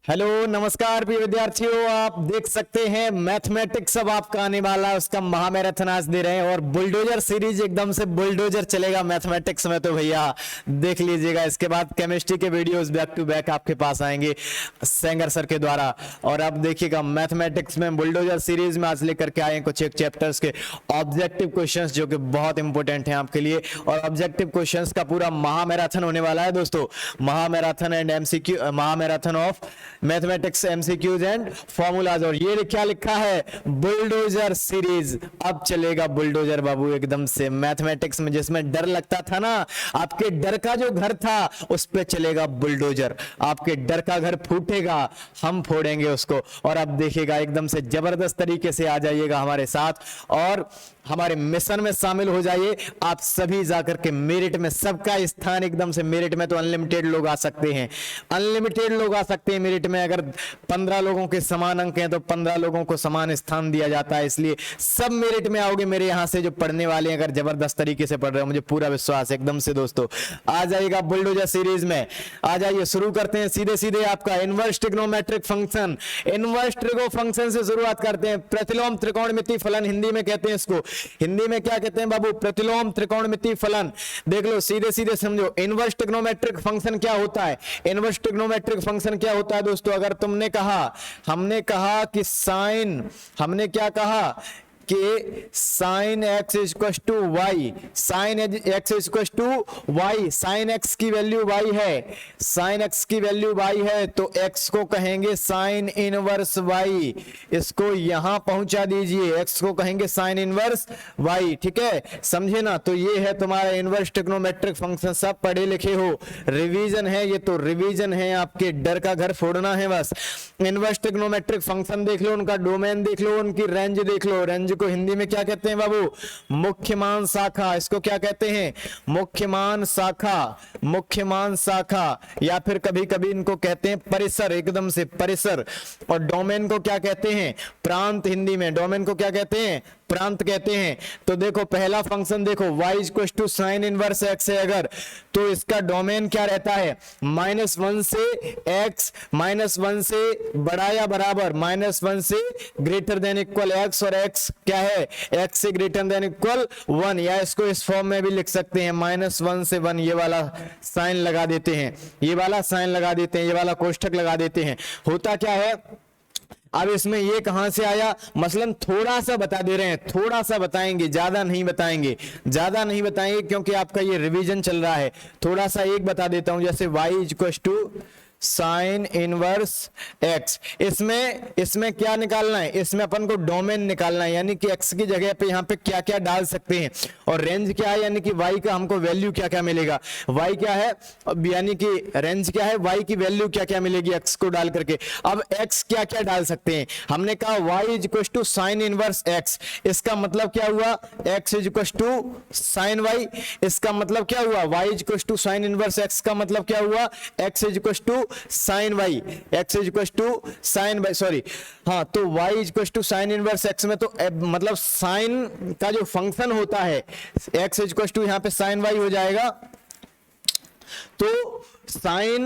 Hello नमस्कार प्रिय विद्यार्थियों, आप देख सकते हैं मैथमेटिक्स अब आपका आने वाला है, उसका महामैराथन आज दे रहे हैं और बुलडोजर सीरीज एकदम से बुलडोजर चलेगा मैथमेटिक्स में, तो भैया देख लीजिएगा। इसके बाद केमिस्ट्री के वीडियोस बैक टू बैक आपके पास आएंगे सेंगर सर के द्वारा। और अब देखिएगा मैथमेटिक्स में बुलडोजर सीरीज में आज लेकर के आए कुछ एक चैप्टर्स के ऑब्जेक्टिव क्वेश्चंस जो कि बहुत इंपॉर्टेंट है आपके लिए। और ऑब्जेक्टिव क्वेश्चंस का पूरा महामैराथन होने वाला है दोस्तों, महामैराथन एंड एमसीक्यू, महामैराथन of mathematics MCQs and formulas. और ये क्या लिखा है, बुलडोजर सीरीज। अब चलेगा बुलडोजर बाबू एकदम से मैथमेटिक्स में, जिसमें डर लगता था ना, आपके डर का जो घर था उस पे चलेगा बुलडोजर। आपके डर का घर फूटेगा, हम फोड़ेंगे उसको। और अब देखिएगा एकदम से जबरदस्त तरीके से आ जाइएगा हमारे साथ और हमारे मिशन में शामिल हो जाइए। आप सभी जाकर के मेरिट में, सबका स्थान एकदम से मेरिट में तो अनलिमिटेड लोग आ सकते हैं, अनलिमिटेड लोग आ सकते हैं मेरिट में। अगर 15 लोगों के समान अंक हैं तो 15 लोगों को समान स्थान दिया जाता है, इसलिए सब मेरिट में आओगे मेरे यहां से जो पढ़ने वाले हैं, अगर जबरदस्त तरीके से पढ़ रहे हो, मुझे पूरा विश्वास है एकदम से। दोस्तों आ जाइएगा बुलडोजर सीरीज में, आ जाइए। शुरू करते हैं सीधे सीधे आपका inverse trigonometric function. Inverse trigo function से शुरुआत करते हैं। प्रतिलोम त्रिकोणमिति फलन हिंदी में कहते हैं इसको। हिंदी में क्या कहते हैं बाबू, प्रतिलोम त्रिकोणमिति फलन। देख लो सीधे सीधे समझो, इनवर्स ट्रिग्नोमेट्रिक फंक्शन क्या होता है। इनवर्स ट्रिग्नोमेट्रिक फंक्शन क्या होता है दोस्तों, अगर तुमने कहा, हमने कहा कि साइन, हमने क्या कहा कि sine X equal to Y, sine X equal to Y, sine X की वैल्यू वाई है, साइन एक्स की वैल्यू वाई है, तो एक्स को कहेंगे साइन इनवर्स वाई। इसको यहां पहुंचा दीजिए, एक्स को कहेंगे साइन इनवर्स वाई, ठीक है, समझे ना। तो ये है तुम्हारा इनवर्स ट्रिग्नोमेट्रिक फंक्शन। सब पढ़े लिखे हो, रिवीजन है ये, तो रिवीजन है, आपके डर का घर फोड़ना है बस। इनवर्स ट्रिग्नोमेट्रिक फंक्शन देख लो, उनका डोमेन देख लो, उनकी रेंज देख लो। रेंज को हिंदी में क्या कहते हैं बाबू, मुख्य मान शाखा। इसको क्या कहते हैं, मुख्य मान शाखा, मुख्य मान शाखा, या फिर कभी कभी इनको कहते हैं परिसर, एकदम से परिसर। और डोमेन को क्या कहते हैं, प्रांत। हिंदी में डोमेन को क्या कहते हैं, प्रांत कहते हैं। तो देखो पहला फंक्शन देखो, y equal to sine inverse x है अगर, तो इसका डोमेन क्या रहता है, -1 से x, -1 से बड़ा या बराबर, -1 से ग्रेटर देन इक्वल x, और x क्या है, x से ग्रेटर देन इक्वल 1, या इसको इस फॉर्म में भी लिख सकते हैं, -1 से 1, ये वाला साइन लगा देते हैं, ये वाला साइन लगा देते हैं, ये वाला कोष्ठक लगा देते हैं। होता क्या है, अब इसमें ये कहां से आया, मसलन थोड़ा सा बता दे रहे हैं, थोड़ा सा बताएंगे, ज्यादा नहीं बताएंगे, ज्यादा नहीं बताएंगे क्योंकि आपका ये रिवीजन चल रहा है। थोड़ा सा एक बता देता हूं, जैसे y equal to sine inverse x। इसमें क्या निकालना है, इसमें अपन को डोमेन निकालना है, यानी कि x की जगह पे यहाँ पे क्या क्या डाल सकते हैं। और रेंज क्या है, यानी कि y का हमको वैल्यू क्या क्या मिलेगा, y क्या है, यानी कि रेंज क्या है, y की वैल्यू क्या क्या मिलेगी x को डाल करके। अब x क्या क्या डाल सकते हैं, हमने कहा y is equal to sine inverse x, इसका मतलब क्या हुआ, x is equal to sine y, इसका मतलब क्या हुआ, y is equal to sine inverse x का मतलब क्या हुआ, x is equal to sine Y, X is equal to sine Y, sorry हाँ, तो y is equal to sine inverse x में, तो मतलब साइन का जो फंक्शन होता है, x इज इक्वल टू यहाँ पे साइन वाई हो जाएगा। तो साइन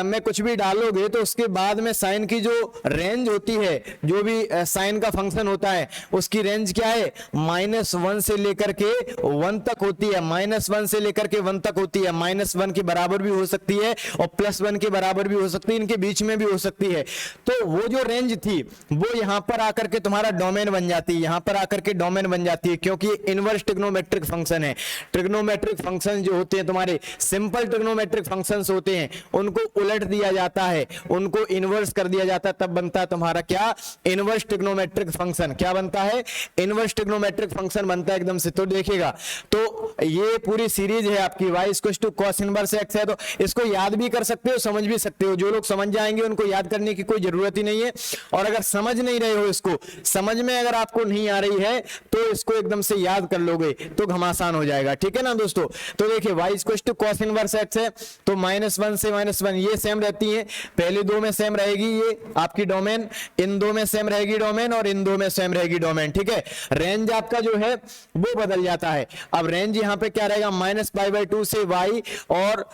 में कुछ भी डालोगे तो उसके बाद में साइन की जो रेंज होती है, जो भी साइन का फंक्शन होता है, उसकी रेंज क्या है, -1 से लेकर के 1 तक होती है, -1 से लेकर के 1 तक होती है। -1 के बराबर भी हो सकती है और +1 के बराबर भी हो सकती है, इनके बीच में भी हो सकती है। तो वो जो रेंज थी वो यहां पर आकर के तुम्हारा डोमेन बन जाती है, यहां पर आकर के डोमेन बन जाती है, क्योंकि इनवर्स ट्रिग्नोमेट्रिक फंक्शन है। ट्रिग्नोमेट्रिक फंक्शन जो होते हैं तुम्हारे, सिंपल ट्रिग्नोमेट्रिक फंक्शंस होते हैं, उनको उलट दिया जाता है, उनको इनवर्स कर दिया जाता है, तब बनता है तुम्हारा क्या, इनवर्स ट्रिग्नोमेट्रिक फंक्शन। क्या बनता है, इनवर्स ट्रिग्नोमेट्रिक फंक्शन बनता है एकदम से। तो देखिएगा, तो ये पूरी सीरीज है आपकी, y equal to cos inverse x है, तो इसको याद भी कर सकते हो, समझ भी सकते हो। जो लोग समझ जाएंगे उनको याद करने की कोई जरूरत ही नहीं है, और अगर समझ नहीं रहे हो, इसको समझ में अगर आपको नहीं आ रही है तो इसको एकदम से याद कर लोगे तो घमासान हो जाएगा, ठीक है ना दोस्तों। तो देखिए y equal to cos inverse x है, तो -1 से -1 ये सेम रहती है, पहले दो में सेम रहेगी ये आपकी डोमेन, इन दो में सेम रहेगी डोमेन और इन दो में सेम रहेगी डोमेन, ठीक है। रेंज आपका जो है वो बदल जाता है। अब रेंज यहाँ पे क्या रहेगा, -π/2 से y, और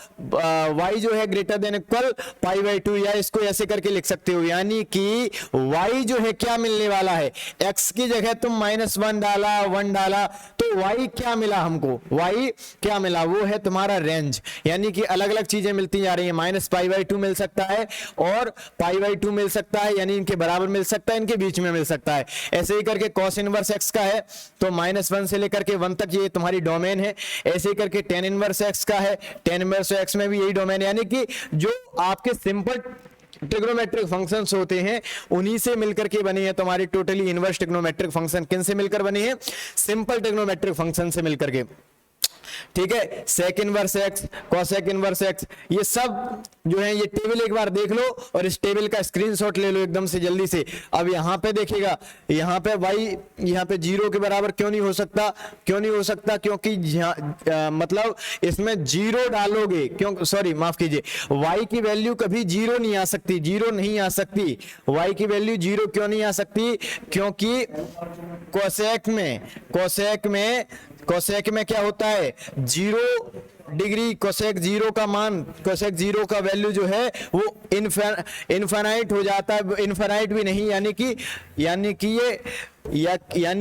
y जो है ग्रेटर देन इक्वल π/2, या इसको ऐसे करके लिख सकते हो, यानी कि y जो है क्या मिलने वाला है, x की जगह तुम -1 डाला, 1 डाला, तो y क्या मिला हमको, y क्या मिला, वो है तुम्हारा रेंज। यानी कि अलग अलग चीजें मिलती जा रही है, -π/2 मिल सकता है और π/2 मिल सकता है, यानी इनके बराबर मिल सकता है, इनके बीच में मिल सकता है। ऐसे ही करके cos इनवर्स x का है तो -1 से लेकर के 1 तक ये तुम्हारी डोमेन है। ऐसे ही करके tan इनवर्स x का है, tan इनवर्स x में भी यही डोमेन है। यानी कि जो आपके सिंपल ट्रिग्नोमेट्रिक फंक्शंस होते हैं उन्हीं से मिलकर के बनी है तुम्हारी टोटली इनवर्स ट्रिग्नोमेट्रिक फंक्शन। किन से मिलकर बनी है, सिंपल ट्रिग्नोमेट्रिक फंक्शन से मिलकर के, ठीक है। Sec inverse X, cosec inverse X, ये सब जो है ये टेबल एक बार देख लो और इस टेबल का स्क्रीनशॉट ले लो एकदम से जल्दी से। अब यहाँ पे देखिएगा, यहाँ पे y यहाँ पे 0 के बराबर क्यों नहीं हो सकता, क्यों नहीं हो सकता, क्योंकि मतलब इसमें 0 डालोगे, क्यों, सॉरी माफ कीजिए, y की वैल्यू कभी 0 नहीं आ सकती, 0 नहीं आ सकती, y की वैल्यू 0 क्यों नहीं आ सकती, क्योंकि कोसेक में क्या होता है, 0 डिग्री कोसेक 0 का मान, कोसेक 0 का वैल्यू जो है वो इनफाइनाइट हो जाता है, इनफाइनाइट भी नहीं, यानी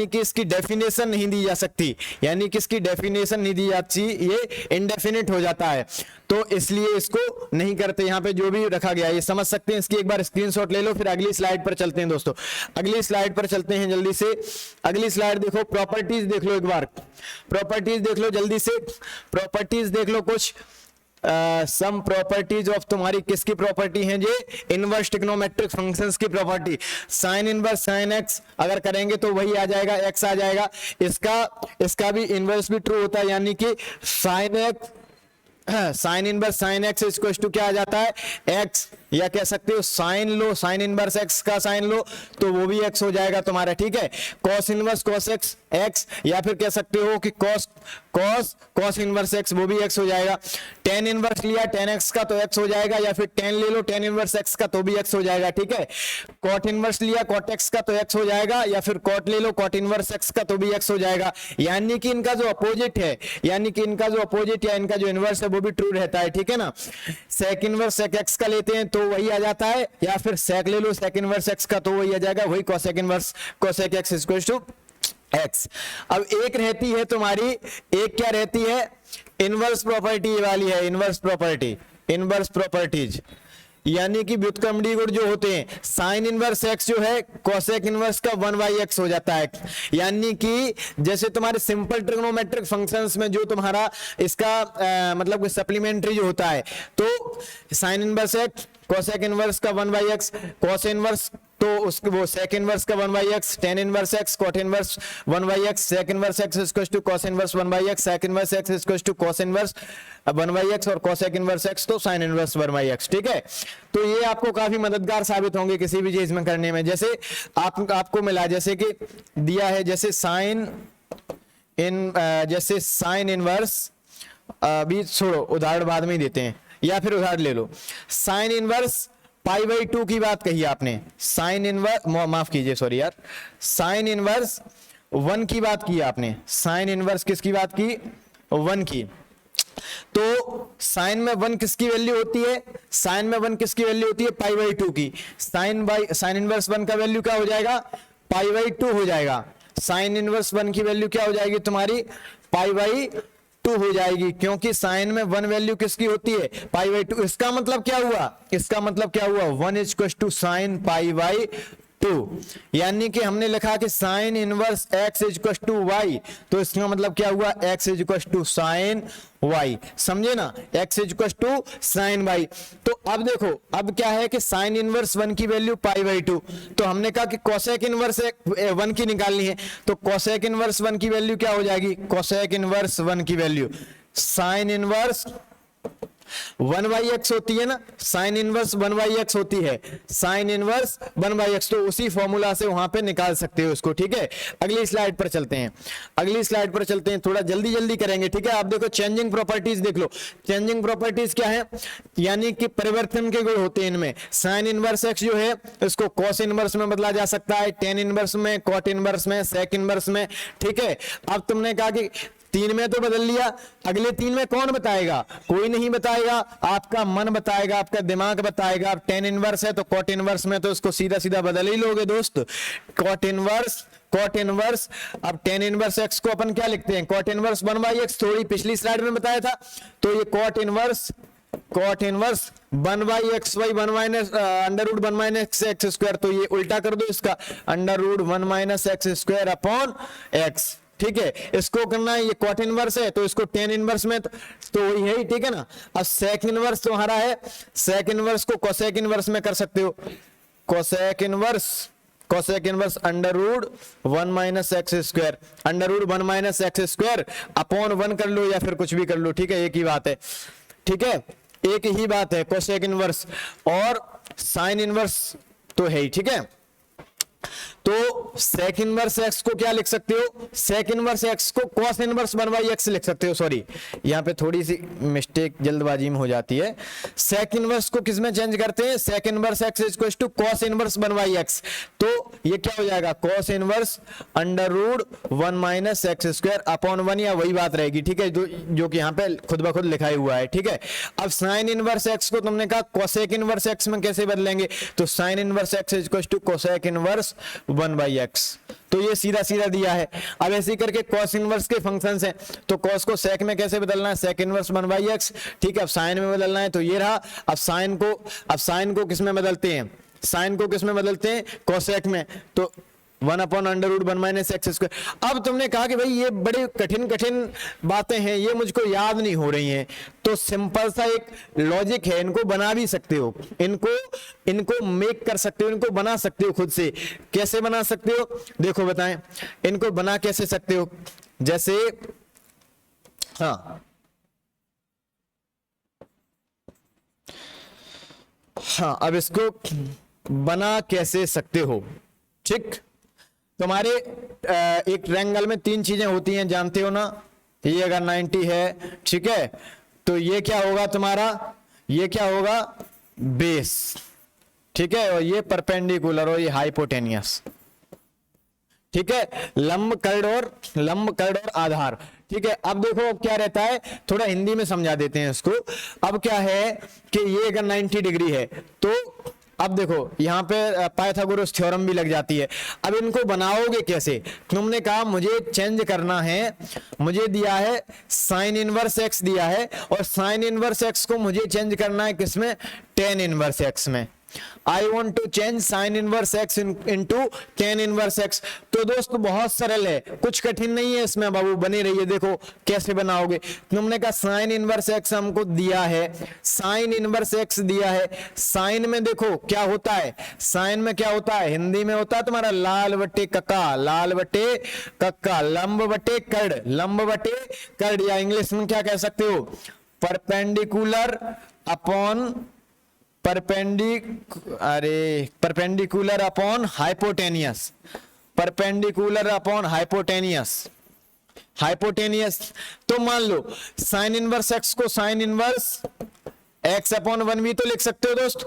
कि इसकी डेफिनेशन नहीं दी जा सकती, यानी कि इसकी डेफिनेशन नहीं दी जाती, ये इनडेफिनिट हो जाता है, तो इसलिए इसको नहीं करते। यहाँ पे जो भी रखा गया ये समझ सकते हैं, इसकी एक बार स्क्रीनशॉट ले लो, फिर अगली स्लाइड पर चलते हैं दोस्तों, अगली स्लाइड पर चलते हैं जल्दी से। अगली स्लाइड देखो, प्रॉपर्टीज देख लो, एक बार प्रॉपर्टीज देख लो जल्दी से, प्रॉपर्टीज देख लो कुछ। सम प्रॉपर्टीज ऑफ तुम्हारी किसकी प्रॉपर्टी है, ये इनवर्स ट्रिग्नोमेट्रिक फंक्शंस की property. Sign inverse sine x अगर करेंगे तो वही आ जाएगा, एक्स आ जाएगा, इसका भी इनवर्स भी ट्रू होता है, यानी कि sine X, sine inverse sine X equal to क्या आ जाता है, एक्स, या कह सकते हो साइन लो, साइन इनवर्स एक्स का साइन लो तो वो भी एक्स हो जाएगा तुम्हारा, ठीक है। Cos inverse cos X X, या फिर कह सकते हो कि कॉस इनवर्स एक्स, वो भी एक्स हो जाएगा। टेन इनवर्स लिया टेन एक्स का तो एक्स हो जाएगा, या फिर टेन ले लो टेन इनवर्स एक्स का तो भी एक्स हो जाएगा, ठीक है। कॉट इनवर्स लिया कॉट एक्स का तो एक्स हो जाएगा, या फिर कॉट ले लो कॉट इनवर्स एक्स का तो भी एक्स हो जाएगा। यानी कि इनका जो अपोजिट है, यानी कि इनका जो अपोजिट या इनका जो इनवर्स है वो भी ट्रू रहता है, ठीक है ना। सेक इनवर्स सेक एक्स का लेते हैं तो वही आ जाता है, या फिर सेक ले लो सेक इनवर्स एक्स का तो वही आ जाएगा, वही cosec inverse cosec X equal to X. अब एक रहती है तुम्हारी, एक क्या रहती है, इनवर्स प्रॉपर्टी वाली है, इनवर्स प्रॉपर्टी, इनवर्स प्रॉपर्टीज, यानी कि व्युत्क्रमणीय गुण जो होते हैं, साइन इनवर्स एक्स जो है कोसेक इनवर्स का 1/x हो जाता है। यानी कि जैसे तुम्हारे सिंपल ट्रिग्नोमेट्रिक फंक्शंस में जो तुम्हारा इसका मतलब सप्लीमेंट्री जो होता है, तो sine inverse X cosec inverse का 1/x, कोस इनवर्स तो उसके वो सेक इनवर्स का 1/x, tan inverse x cot inverse 1/x, sec inverse x equal to cos inverse 1/x, sec inverse x equal to cos inverse 1/x, और cosec inverse x तो sine inverse 1/x, ठीक है। तो ये आपको काफी मददगार साबित होंगे किसी भी चीज में करने में। जैसे आपको मिला, जैसे कि दिया है, जैसे साइन इनवर्स, अभी छोड़ो उदाहरण बाद में ही देते हैं, या फिर उदाहरण ले लो, साइन इनवर्स π/2 की बात कही आपने, साइन इनवर्स, माफ कीजिए सॉरी यार, साइन इनवर्स 1 की बात की आपने, साइन इनवर्स किसकी बात की, 1 की। तो साइन में 1 किसकी वैल्यू होती है, साइन में 1 किसकी वैल्यू होती है, π/2 की। साइन इनवर्स 1 का वैल्यू क्या हो जाएगा, π/2 हो जाएगा। साइन इनवर्स 1 की वैल्यू क्या हो जाएगी तुम्हारी, π/2 हो जाएगी, क्योंकि साइन में 1 वैल्यू किसकी होती है, π/2। इसका मतलब क्या हुआ, इसका मतलब क्या हुआ, 1 इक्वल टू साइन π/2, यानी कि हमने लिखा कि sine inverse x equal to y, तो इसका मतलब क्या हुआ, x equal to sine y, समझे ना, x equal to sine y। तो अब देखो, अब क्या है कि साइन इनवर्स 1 की वैल्यू π/2, तो हमने कहा कि कोसेक इनवर्स 1 की निकालनी है, तो कोसेक इनवर्स 1 की वैल्यू क्या हो जाएगी, कोसेक इनवर्स 1 की value sine inverse one by x होती है ना, sine inverse one by x होती है, sine inverse one by x, तो उसी फॉर्मूला से वहां पे निकाल सकते हो उसको। ठीक है, अगली स्लाइड पर चलते हैं, अगली स्लाइड पर चलते हैं, थोड़ा जल्दी जल्दी करेंगे। ठीक है, आप देखो चेंजिंग प्रॉपर्टीज देख लो, चेंजिंग प्रॉपर्टीज क्या है, यानी कि परिवर्तन के गुण होते हैं इनमें। साइन इनवर्स एक्स जो है इसको कॉस इनवर्स में बदला जा सकता है, टेन इनवर्स में, कॉट इनवर्स में, सेक इनवर्स में। ठीक है, अब तुमने कहा कि 3 में तो बदल लिया, अगले 3 में कौन बताएगा, कोई नहीं बताएगा, आपका मन बताएगा, आपका दिमाग बताएगा। अब टेन इनवर्स है तो कॉट इनवर्स में तो उसको सीधा सीधा बदल ही लोगे दोस्त, कॉट इनवर्स, कॉट इनवर्स। अब टेन इनवर्स एक्स को अपन क्या लिखते हैं, cot inverse one by x, थोड़ी पिछली स्लाइड में बताया था। तो ये cot inverse one by x y one minus under root one minus x square, तो ये उल्टा कर दो इसका, under root one minus x square upon x. ठीक है, इसको करना है, ये कॉट इनवर्स है तो इसको टेन इनवर्स में तो वही है ही। ठीक है ना, अब सेक इनवर्स तुम्हारा है, सेक इनवर्स को कोसेक इनवर्स में कर सकते हो, cosec inverse under root one minus x square, under root one minus x square upon one कर लो या फिर कुछ भी कर लो। ठीक है, एक ही बात है। ठीक है, एक ही बात है, कोसेक इनवर्स और साइन इनवर्स तो है ही। ठीक है, तो सेक इनवर्स एक्स को क्या लिख सकते हो, सेक इनवर्स एक्स को cos inverse one by x लिख सकते हो। सॉरी, यहां पे थोड़ी सी मिस्टेक जल्दबाजी में हो जाती है। सेक इनवर्स को किस में चेंज करते हैं, sec inverse x equal to cos inverse one by x, तो ये क्या हो जाएगा, cos inverse under root one minus x square upon one, या वही बात रहेगी। ठीक है, जो कि यहाँ पे खुद ब खुद लिखा हुआ है। ठीक है, अब साइन इनवर्स एक्स को तुमने कहा कोसेक इनवर्स एक्स में कैसे बदलेंगे, तो sine inverse x equal to cosec inverse one by x, तो ये सीधा सीधा दिया है। अब ऐसे ही करके कॉस इनवर्स के फंक्शंस हैं, तो कॉस को सेक में कैसे बदलना है, sec inverse one by x. ठीक है, अब साइन में बदलना है तो ये रहा। अब साइन को किस में बदलते हैं, साइन को किस में बदलते हैं, कोसेक में, तो one upon under root one minus x square. अब तुमने कहा कि भाई ये बड़ी कठिन कठिन बातें हैं, ये मुझको याद नहीं हो रही हैं, तो सिंपल सा एक लॉजिक है, इनको बना भी सकते हो, इनको मेक कर सकते हो, इनको बना सकते हो खुद से। कैसे बना सकते हो, देखो बताएं, इनको बना कैसे सकते हो, जैसे हाँ अब इसको बना कैसे सकते हो। ठीक, तुम्हारे एक ट्रायंगल में 3 चीजें होती हैं, जानते हो ना, ये अगर 90 है, ठीक है, तो ये क्या होगा तुम्हारा, ये क्या होगा, बेस। ठीक है, और ये परपेंडिकुलर और ये हाइपोटेनियस। ठीक है, लंब कर्ड और आधार। ठीक है, अब देखो क्या रहता है, थोड़ा हिंदी में समझा देते हैं इसको। अब क्या है कि ये अगर 90 डिग्री है तो अब देखो यहां पे पाइथागोरस थ्योरम भी लग जाती है। अब इनको बनाओगे कैसे, तुमने कहा मुझे चेंज करना है, मुझे दिया है साइन इनवर्स एक्स दिया है, और साइन इनवर्स एक्स को मुझे चेंज करना है किसमें, टेन इनवर्स एक्स में। I want to change sine inverse x into tan inverse x. तो दोस्त बहुत सरल है, कुछ कठिन नहीं है इसमें बाबू, बने रहिए। देखो कैसे बनाओगे, तुमने कहा साइन इनवर्स एक्स हमको दिया है, साइन इनवर्स एक्स दिया है, साइन में देखो क्या होता है, साइन में क्या होता है, हिंदी में होता है तुम्हारा लाल बटे कक्का, लाल बटे कक्का, लंब बटे कर्ड, या इंग्लिश में क्या कह सकते हो, perpendicular upon perpendicular upon hypotenuse, perpendicular upon hypotenuse. तो मान लो साइन इनवर्स एक्स को sign inverse x upon one भी तो लिख सकते हो दोस्त।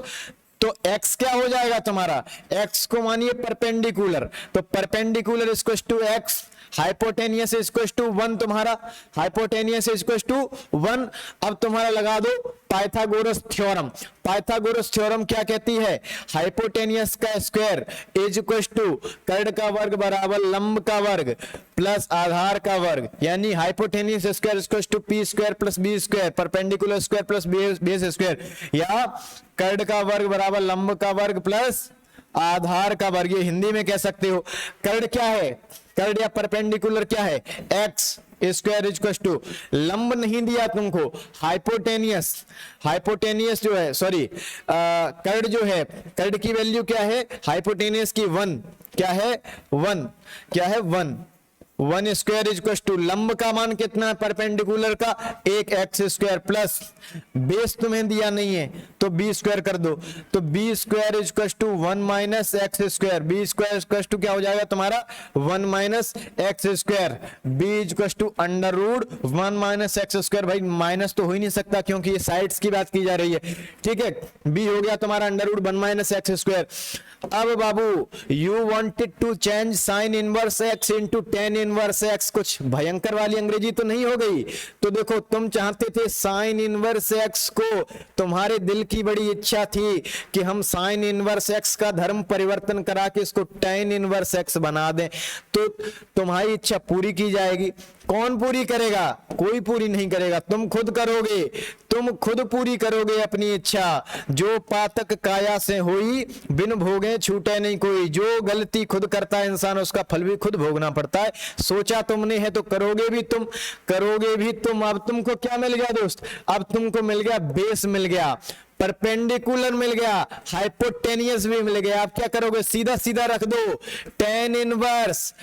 तो x क्या हो जाएगा तुम्हारा, x को मानिए परपेंडिकुलर, तो perpendicular is equal to x, hypotenuse is equal to 1, तुम्हारा हाइपोटेनियस इज इक्वल टू 1। अब तुम्हारा लगा दो पाइथागोरस थ्योरम। पाइथागोरस थ्योरम क्या कहती है, हाइपोटेनियस का स्क्वायर इज इक्वल टू कर्ड का वर्ग बराबर लंब का वर्ग प्लस आधार का वर्ग, यानी hypotenuse square is equal to p square plus b square, perpendicular square plus base square, या कर्ड का वर्ग बराबर लंब का वर्ग प्लस आधार का वर्ग। ये हिंदी में कह सकते हो। कर्ड क्या है, कर्ड या परपेंडिकुलर क्या है, x square is equal to, लंब नहीं दिया तुमको, हाइपोटेनियस जो है, सॉरी कर्ड जो है, कर्ड की वैल्यू क्या है, हाइपोटेनियस की 1, क्या है 1, क्या है 1, 1 स्क्वायर इक्वल टू लंब का मान कितना है परपेंडिकुलर का 1 एक्स स्क्वायर प्लस बेस तुम्हें दिया नहीं है तो बी स्क्वायर कर दो, तो b square equal to 1 minus x square, b square equal to क्या हो जाएगा तुम्हारा 1 minus x square, b equal to under root 1 minus x square. भाई माइनस तो हो ही नहीं सकता क्योंकि ये साइड्स की बात की जा रही है, ठीक है। बी हो गया तुम्हारा under root 1 minus x square. अब बाबू you wanted to change sine inverse x into tan inverse x, कुछ भयंकर वाली अंग्रेजी तो नहीं हो गई। तो देखो तुम चाहते थे साइन इनवर्स एक्स को, तुम्हारे दिल की बड़ी इच्छा थी कि हम साइन इनवर्स एक्स का धर्म परिवर्तन करा के इसको टेन इनवर्स एक्स बना दें, तो तुम्हारी इच्छा पूरी की जाएगी। कौन पूरी करेगा? कोई पूरी नहीं करेगा, तुम खुद करोगे, तुम खुद पूरी करोगे अपनी इच्छा। जो पातक काया से हुई बिन भोगे छूटे नहीं कोई, जो गलती खुद करता है इंसान उसका फल भी खुद भोगना पड़ता है। सोचा तुमने है तो करोगे भी तुम, करोगे भी तुम। अब तुमको क्या मिल गया दोस्त? अब तुमको मिल गया बेस मिल गया, परपेंडिकुलर मिल गया, हाइपोटेनियस भी मिल गया। आप क्या करोगे? सीधा सीधा रख दो टेन इनवर्स,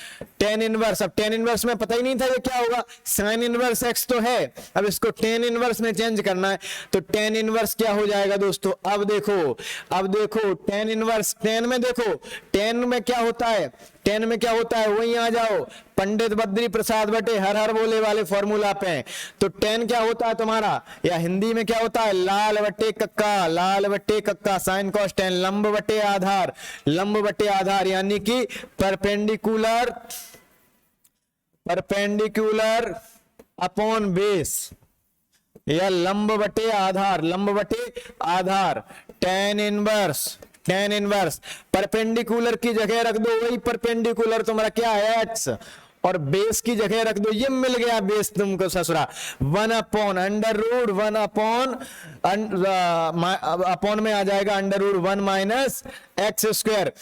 टेन इनवर्स। अब टेन इनवर्स में पता ही नहीं था ये क्या होगा, साइन इनवर्स एक्स तो है, अब इसको टेन इनवर्स में चेंज करना है, तो टेन इनवर्स क्या हो जाएगा दोस्तों? अब देखो, अब देखो टेन इनवर्स, टेन में देखो, टेन में क्या होता है, टेन में क्या होता है, वहीं आ जाओ पंडित बद्री प्रसाद बटे हर हर बोले वाले फॉर्मूला पे। तो टेन क्या होता है तुम्हारा, या हिंदी में क्या होता है, लाल बटे कक्का, लाल बटे कक्का साइन कॉस टेन, लंब बटे आधार, लंब बटे आधार, यानी कि परपेंडिकुलर, परपेंडिकुलर अपॉन बेस, या लंब बटे आधार, लंब बटे आधार, tan inverse, tan inverse. Perpendicular की जगह रख दो वही परपेंडिकुलर तुम्हारा क्या है एक्स, और बेस की जगह रख दो, ये मिल गया बेस तुमको ससुरा 1 upon under root 1 upon, upon में आ जाएगा under root 1 minus x square.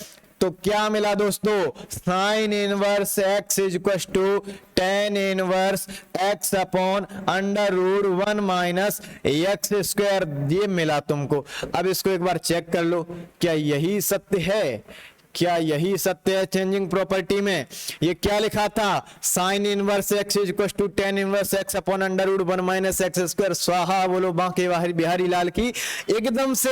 तो क्या मिला दोस्तों, sine inverse x is equal to tan inverse x upon under root 1 minus x square, ये मिला तुमको। अब इसको एक बार चेक कर लो, क्या यही सत्य है? क्या यही सत्य है चेंजिंग प्रॉपर्टी में? ये क्या लिखा था, sine inverse x is equal to tan inverse x upon under root 1 minus x square. स्वाहा बोलो बांके बिहारी लाल की। एकदम से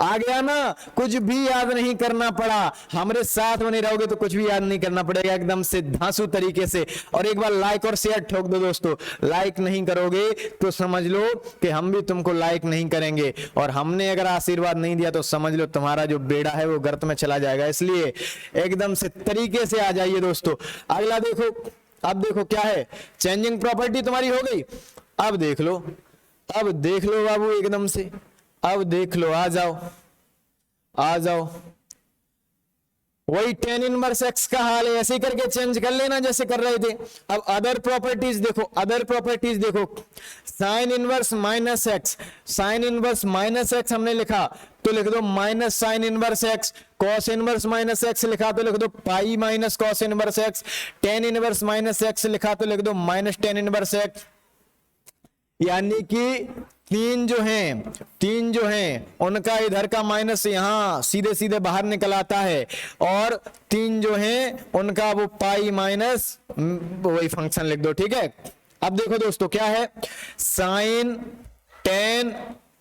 आ गया ना, कुछ भी याद नहीं करना पड़ा। हमारे साथ बने रहोगे तो कुछ भी याद नहीं करना पड़ेगा, एकदम से धांसू तरीके से। और एक बार लाइक और शेयर ठोक दो दोस्तों, लाइक नहीं करोगे तो समझ लो कि हम भी तुमको लाइक नहीं करेंगे, और हमने अगर आशीर्वाद नहीं दिया तो समझ लो तुम्हारा जो बेड़ा है वो गर्त में चला जाएगा। इसलिए एकदम से तरीके से आ जाइए दोस्तों। अगला देखो, अब देखो क्या है, चेंजिंग प्रॉपर्टी तुम्हारी हो गई। अब देख लो, अब देख लो बाबू एकदम से, अब देख लो, आ जाओ, आ जाओ। वही टेन इनवर्स एक्स का हाल है, ऐसे करके चेंज कर लेना जैसे कर रहे थे। अब अदर प्रॉपर्टीज देखो, अदर प्रॉपर्टीज देखो, sine inverse minus x, sine inverse minus x हमने लिखा तो लिख दो minus sine inverse x, cos inverse minus x लिखा तो लिख दो pi minus cos inverse x, tan inverse minus x लिखा तो लिख दो माइनस टेन इनवर्स एक्स। यानी कि तीन जो हैं, तीन जो हैं उनका इधर का माइनस यहां सीधे सीधे बाहर निकल आता है, और तीन जो हैं उनका वो पाई माइनस वही फंक्शन लिख दो, ठीक है। अब देखो दोस्तों क्या है, साइन टेन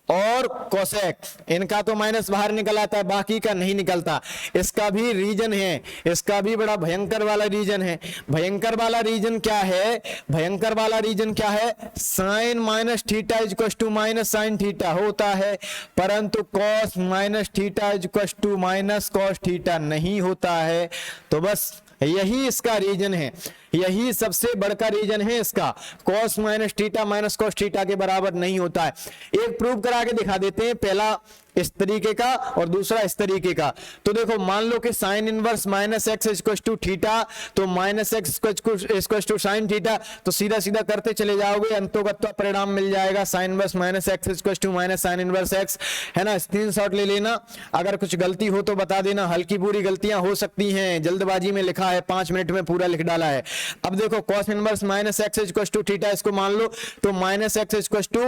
और कोसेक, इनका तो माइनस बाहर निकल आता है, बाकी का नहीं निकलता। इसका भी रीजन है, इसका भी बड़ा भयंकर वाला रीजन है। भयंकर वाला रीजन क्या है, भयंकर वाला रीजन क्या है, sine minus theta is equal to minus sine theta होता है, परंतु cos minus theta is equal to minus cos theta नहीं होता है। तो बस यही इसका रीजन है, यही सबसे बड़का रीजन है इसका, cos minus theta minus cos theta के बराबर नहीं होता है। एक प्रूव करा के दिखा देते हैं, पहला इस तरीके का और दूसरा इस तरीके का। तो देखो मान लो कि sine inverse minus x equal to theta, तो minus x equal to sine theta, तो सीधा सीधा करते चले जाओगे, अंतोगत्वा परिणाम मिल जाएगा, sine inverse minus x equal to minus sine inverse x, है ना। स्क्रीनशॉट ले लेना, अगर कुछ गलती हो तो बता देना, हल्की पूरी गलतियां हो सकती हैं, जल्दबाजी में लिखा है, 5 मिनट में पूरा लिख डाला है। अब देखो cos inverse minus x equal to theta, इसको मान लो तो minus x equal to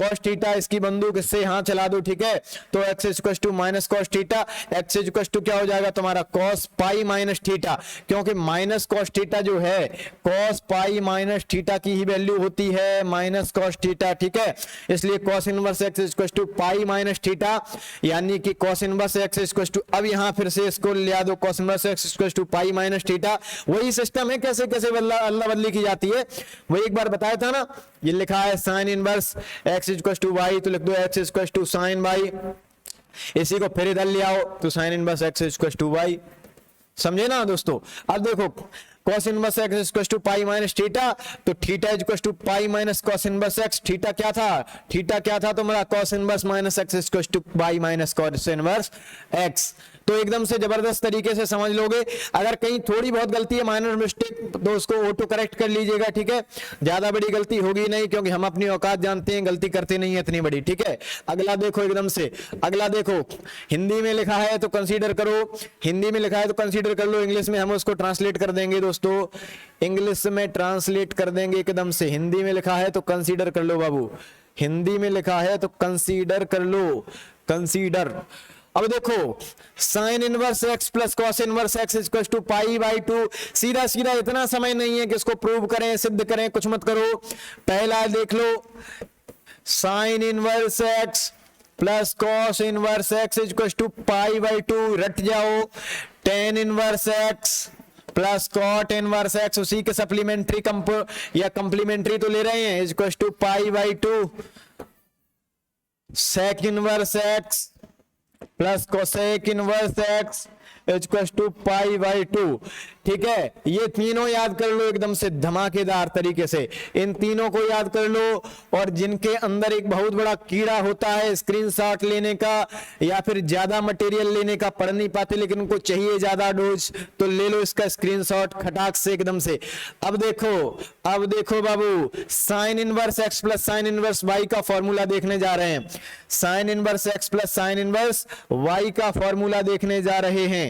cos theta, इसकी बंदूक इससे यहां चला दो, ठीक है। तो x equal to minus cos theta, x equal to क्या हो जाएगा तुम्हारा cos पाई माइनस थीटा, क्योंकि माइनस cos थीटा जो है cos पाई माइनस थीटा की ही वैल्यू होती है, माइनस cos थीटा, ठीक है। इसलिए cos inverse x equal to pi minus theta, यानी कि cos inverse x equal to, अब यहां फिर से इसको ले दो cos inverse x equal to pi minus theta. वही सिस्टम है, कैसे कैसे अदला बदली की जाती है, वही एक बार बताया था ना। ये लिखा है sine inverse x equal to y, तो लिख दो x equal to sine y, इसी को फिर इधर ले आओ तो sine inverse x equal to y, समझे ना दोस्तों। अब देखो cos inverse x equal to pi minus theta, तो theta equal to pi minus cos inverse x, theta क्या था, थीटा क्या था तुम्हारा cos inverse minus x equal to pi minus cos inverse x. तो एकदम से जबरदस्त तरीके से समझ लोगे। अगर कहीं थोड़ी बहुत गलती है, माइनर मिस्टेक, तो उसको ऑटो करेक्ट कर लीजिएगा, ठीक है। ज्यादा बड़ी गलती होगी नहीं, क्योंकि हम अपनी औकात जानते हैं, गलती करते नहीं है इतनी बड़ी, ठीक है। अगला देखो एकदम से, अगला देखो, हिंदी में लिखा है तो कंसीडर करो, हिंदी में लिखा है तो कंसीडर कर लो, इंग्लिश में हम उसको ट्रांसलेट कर देंगे दोस्तों, इंग्लिश में ट्रांसलेट कर देंगे एकदम से। हिंदी में लिखा है तो कंसीडर कर लो बाबू, हिंदी में लिखा है तो कंसीडर कर लो, कंसीडर। अब देखो sine inverse x plus cos inverse x equal to pi by two, सीधा सीधा, इतना समय नहीं है कि इसको प्रूव करें, सिद्ध करें, कुछ मत करो। पहला देख लो, sine inverse x plus cos inverse x equal to pi by two, रट जाओ। Tan inverse x plus cot inverse x, उसी के सप्लीमेंट्री या कंप्लीमेंट्री तो ले रहे हैं, equal to pi by two. Sec inverse x plus cosec inverse x equal to pi by two, ठीक है। ये तीनों याद कर लो एकदम से धमाकेदार तरीके से, इन तीनों को याद कर लो। और जिनके अंदर एक बहुत बड़ा कीड़ा होता है स्क्रीनशॉट लेने का या फिर ज्यादा मटेरियल लेने का, पढ़ नहीं पाते लेकिन उनको चाहिए ज्यादा डोज, तो ले लो इसका स्क्रीनशॉट खटाक से एकदम से। अब देखो बाबू, sine inverse x plus sine inverse y का फॉर्मूला देखने जा रहे हैं, sine inverse x plus sine inverse y का फॉर्मूला देखने जा रहे हैं।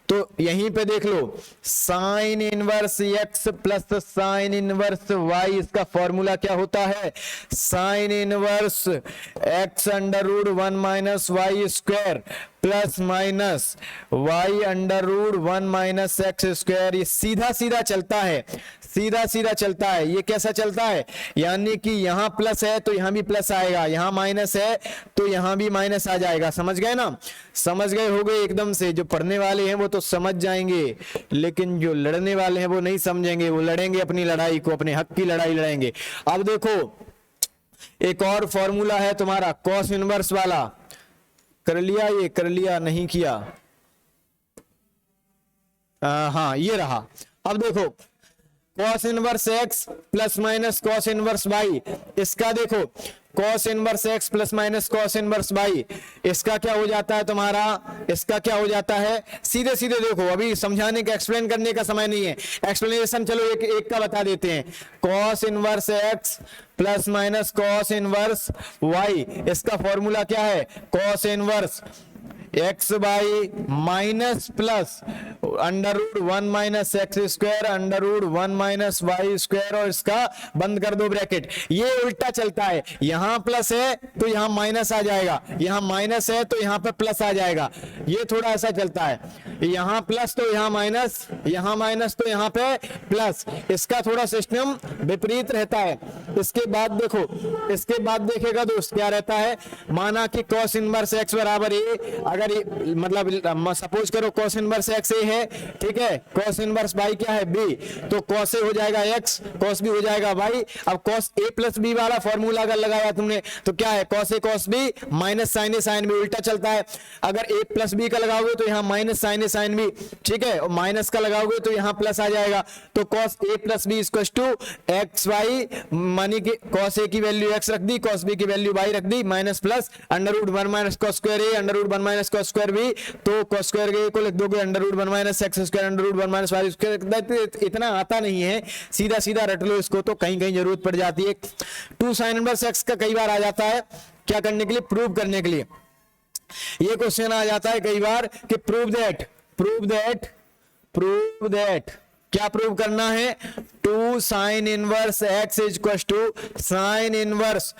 तो यहीं पे देख लो, sine inverse x plus sine inverse y, इसका फॉर्मूला क्या होता है, sine inverse x under root 1 minus y square plus minus y under root 1 minus x square. ये सीधा सीधा चलता है, सीधा सीधा चलता है। ये कैसा चलता है, यानी कि यहां प्लस है तो यहां भी प्लस आएगा, यहां माइनस है तो यहां भी माइनस आ जाएगा, समझ गए ना, समझ गए हो गए एकदम से। जो पढ़ने वाले हैं वो तो समझ जाएंगे, लेकिन जो लड़ने वाले हैं वो नहीं समझेंगे, वो लड़ेंगे अपनी लड़ाई को, अपने हक की लड़ाई लड़ेंगे। अब देखो एक और फॉर्मूला है तुम्हारा कॉस इनवर्स वाला, कर लिया, ये कर लिया, नहीं किया, हाँ ये रहा। अब देखो cos inverse x plus minus cos inverse y, इसका देखो cos inverse x plus minus cos inverse y, इसका क्या हो जाता है तुम्हारा, इसका क्या हो जाता है, सीधे सीधे देखो, अभी समझाने का एक्सप्लेन करने का समय नहीं है, एक्सप्लेनेशन चलो एक का बता देते हैं। Cos inverse x plus minus cos inverse y, इसका फॉर्मूला क्या है, cos inverse x by minus plus under root 1 minus x square under root 1 minus y square, और इसका बंद कर दो ब्रैकेट। ये उल्टा चलता है, यहां प्लस है तो यहां माइनस आ जाएगा, यहां माइनस है तो यहां पे प्लस आ जाएगा, ये थोड़ा ऐसा चलता है, यहां प्लस तो यहां माइनस, यहां माइनस तो यहां पे प्लस, इसका थोड़ा सिस्टम विपरीत रहता है। इसके बाद देखो, इसके बाद देखेगा दोस्त क्या रहता है, माना कि कॉस इनवर्स एक्स बराबर ए, अगर मतलब सपोज करो कॉस इनवर्स एक्स ए है, ठीक है, कॉस इनवर्स वाई क्या है बी, तो कॉस ए हो जाएगा एक्स, कॉस बी हो जाएगा वाई। अब कॉस ए प्लस बी वाला फॉर्मूला अगर लगाया तुमने तो क्या है, cos A cos B minus sign A sine B, उल्टा चलता है। अगर ए प्लस बी का लगाओगे तो यहाँ माइनस साइन ए साइन बी, ठीक है, और माइनस का लगाओगे तो यहाँ प्लस आ जाएगा। तो cos A plus B equal to x y, मानी कि कॉस ए की वैल्यू एक्स रख दी, कॉस बी की वैल्यू वाई रख दी, minus plus under root 1 minus cos square A under root 1 minus cos square B, तो कॉस स्क्वायर ए को लिख दोगे under root 1 minus x square under root 1 minus y square. इतना आता नहीं है, सीधा सीधा रट लो इसको, तो कहीं कहीं जरूरत पड़ जाती है। 2 साइन इनवर्स एक्स का कई बार आ जाता है, क्या करने के लिए, प्रूव करने के लिए। ये क्वेश्चन आ जाता है कई बार कि प्रूव दैट क्या प्रूव करना है? 2 sine inverse x is equal to sine inverse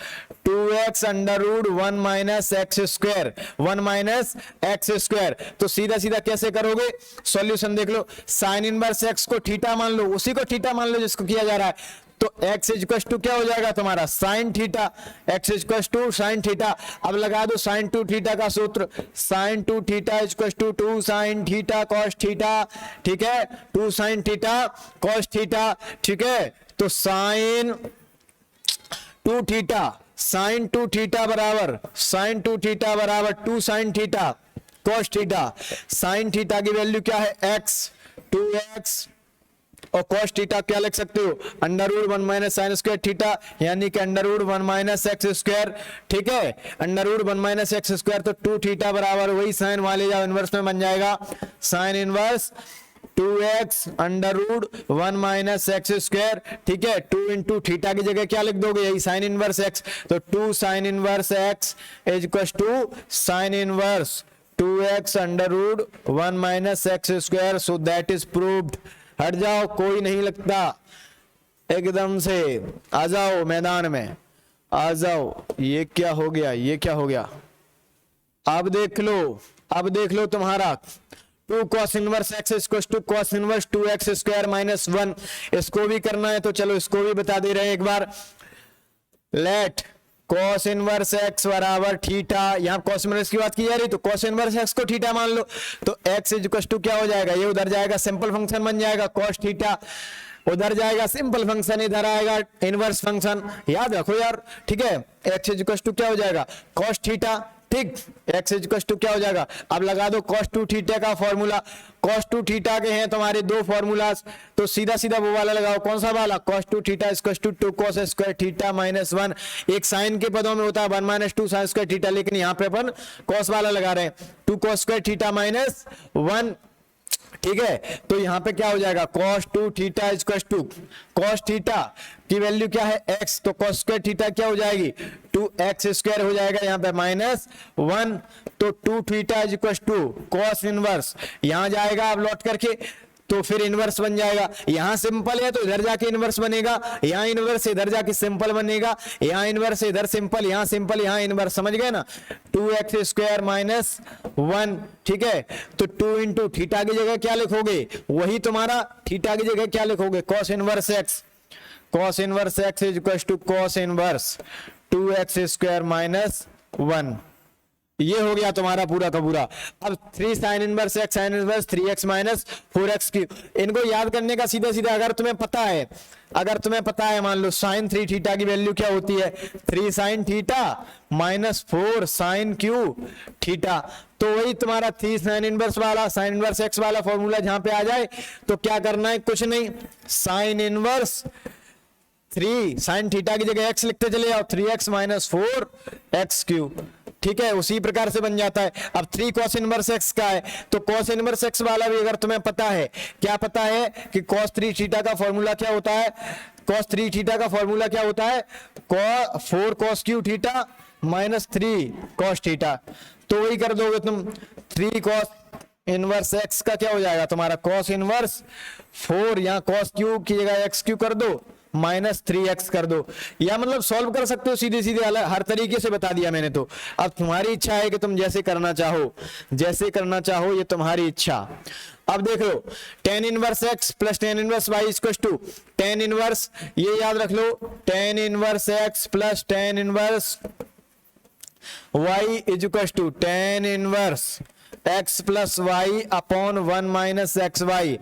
2x under root 1 minus x square 1 minus x square. तो सीधा सीधा कैसे करोगे? सॉल्यूशन देख लो, साइन इनवर्स x को थीटा मान लो, उसी को थीटा मान लो जिसको किया जा रहा है। तो x इज इक्वल टू क्या हो जाएगा तुम्हारा? Sine theta, x is equal to sine theta. अब लगा दो साइन 2 थीटा का सूत्र, sine 2 theta is equal to 2 sine theta cos theta, ठीक है, 2 साइन थीटा कॉस थीटा, ठीक है। तो साइन 2 थीटा, साइन 2 थीटा बराबर साइन 2 थीटा बराबर 2 sine theta cos theta. Sine theta की वैल्यू क्या है? x, 2x, और cos थीटा क्या लिख सकते हो? Under root 1 minus sine square theta, यानी कि under root 1 minus x square, ठीक है। Under root 1 minus x square, तो 2 थीटा बराबर वही साइन वाले जाओ इनवर्स में बन जाएगा sine inverse 2x under root 1 minus x square, ठीक है। 2 इंटू थीटा की जगह क्या लिख दोगे? यही साइन इनवर्स x, तो 2 sine inverse x is equal to sine inverse 2x under root 1 minus x square. So that is proved. हट जाओ, कोई नहीं लगता, एकदम से आ जाओ मैदान में, आ जाओ। ये क्या हो गया? ये क्या हो गया? अब देख लो, अब देख लो तुम्हारा 2 cos inverse x equal to cos inverse 2x square minus 1। इसको भी करना है तो चलो इसको भी बता दे रहे हैं एक बार। लेट cos इनवर्स x बराबर थीटा, यहाँ cos इनवर्स की बात की जा रही, तो cos इनवर्स x को थीटा मान लो, तो x इज इक्वल टू क्या हो जाएगा? ये उधर जाएगा, सिंपल फंक्शन बन जाएगा cos थीटा, उधर जाएगा सिंपल फंक्शन, इधर आएगा इनवर्स फंक्शन। याद रखो यार, ठीक है। x इज इक्वल टू क्या हो जाएगा? cos थीटा, ठीक। x इज इक्वल टू क्या हो जाएगा? अब लगा दो cos 2 थीटा का फॉर्मूला। cos 2 थीटा के हैं तुम्हारे 2 फॉर्मूलाज, तो सीधा सीधा वो वाला लगाओ। कौन सा वाला? cos 2 theta equal to 2 cos square theta minus 1। एक साइन के पदों में होता है 1 माइनस 2 साइन स्क्वायर थीटा, लेकिन यहाँ पे अपन cos वाला लगा रहे हैं, 2 cos स्क्वायर थीटा माइनस 1, ठीक है। तो यहाँ पे क्या हो जाएगा? cos 2 theta equal to cos theta की वैल्यू क्या है? x, तो cos स्क्वायर थीटा क्या हो जाएगी? 2x स्क्वायर हो जाएगा, यहाँ पे माइनस 1, तो 2 theta equal to cos inverse, यहाँ जाएगा अब लौट करके, तो फिर इनवर्स बन जाएगा। यहां सिंपल है तो इधर जाके इनवर्स बनेगा, यहां इनवर्स इधर जाके सिंपल बनेगा, यहां इनवर्स इधर सिंपल, यहां सिंपल, यहां इनवर्स, समझ गए ना? 2x स्क्वायर माइनस 1, ठीक है। तो 2 इंटू थीटा की जगह क्या लिखोगे? वही तुम्हारा थीटा की जगह क्या लिखोगे? cos inverse x, cos inverse x is equal to cos inverse 2x square minus 1। ये हो गया तुम्हारा पूरा का पूरा। अब 3 sign inverse x sine inverse 3x minus 4x cube, इनको याद करने का सीधा सीधा अगर तुम्हें पता है, अगर तुम्हें पता है, मान लो साइन 3 थीटा की वैल्यू क्या होती है? 3 sine theta minus 4 sine cube theta, तो वही तुम्हारा 3 साइन इनवर्स वाला साइन इनवर्स x वाला फॉर्मूला जहां पे आ जाए तो क्या करना है? कुछ नहीं, साइन इनवर्स 3 साइन थीटा की जगह x लिखते चले जाओ, 3x माइनस 4x क्यूब, ठीक है। उसी प्रकार से बन जाता है। अब 3 cos इनवर्स x का है, तो cos इनवर्स x वाला भी अगर तुम्हें पता है, क्या पता है कि cos 3 थीटा का फॉर्मूला क्या होता है? cos 3 थीटा का फॉर्मूला क्या होता है? 4 cos Q theta minus 3 cos theta, तो वही कर दोगे तुम। 3 cos इनवर्स x का क्या हो जाएगा तुम्हारा? cos इनवर्स 4, यहाँ cos क्यू की जगह x क्यू कर दो, माइनस 3x कर दो, या मतलब सॉल्व कर सकते हो सीधे सीधे, हर तरीके से बता दिया मैंने। तो अब तुम्हारी इच्छा है कि तुम जैसे करना चाहो, जैसे करना चाहो, ये तुम्हारी इच्छा। अब देख लो, tan inverse x plus tan inverse y equal to tan inverse, ये याद रख लो, tan inverse x plus tan inverse y is equal to tan inverse x plus y upon 1 minus x y.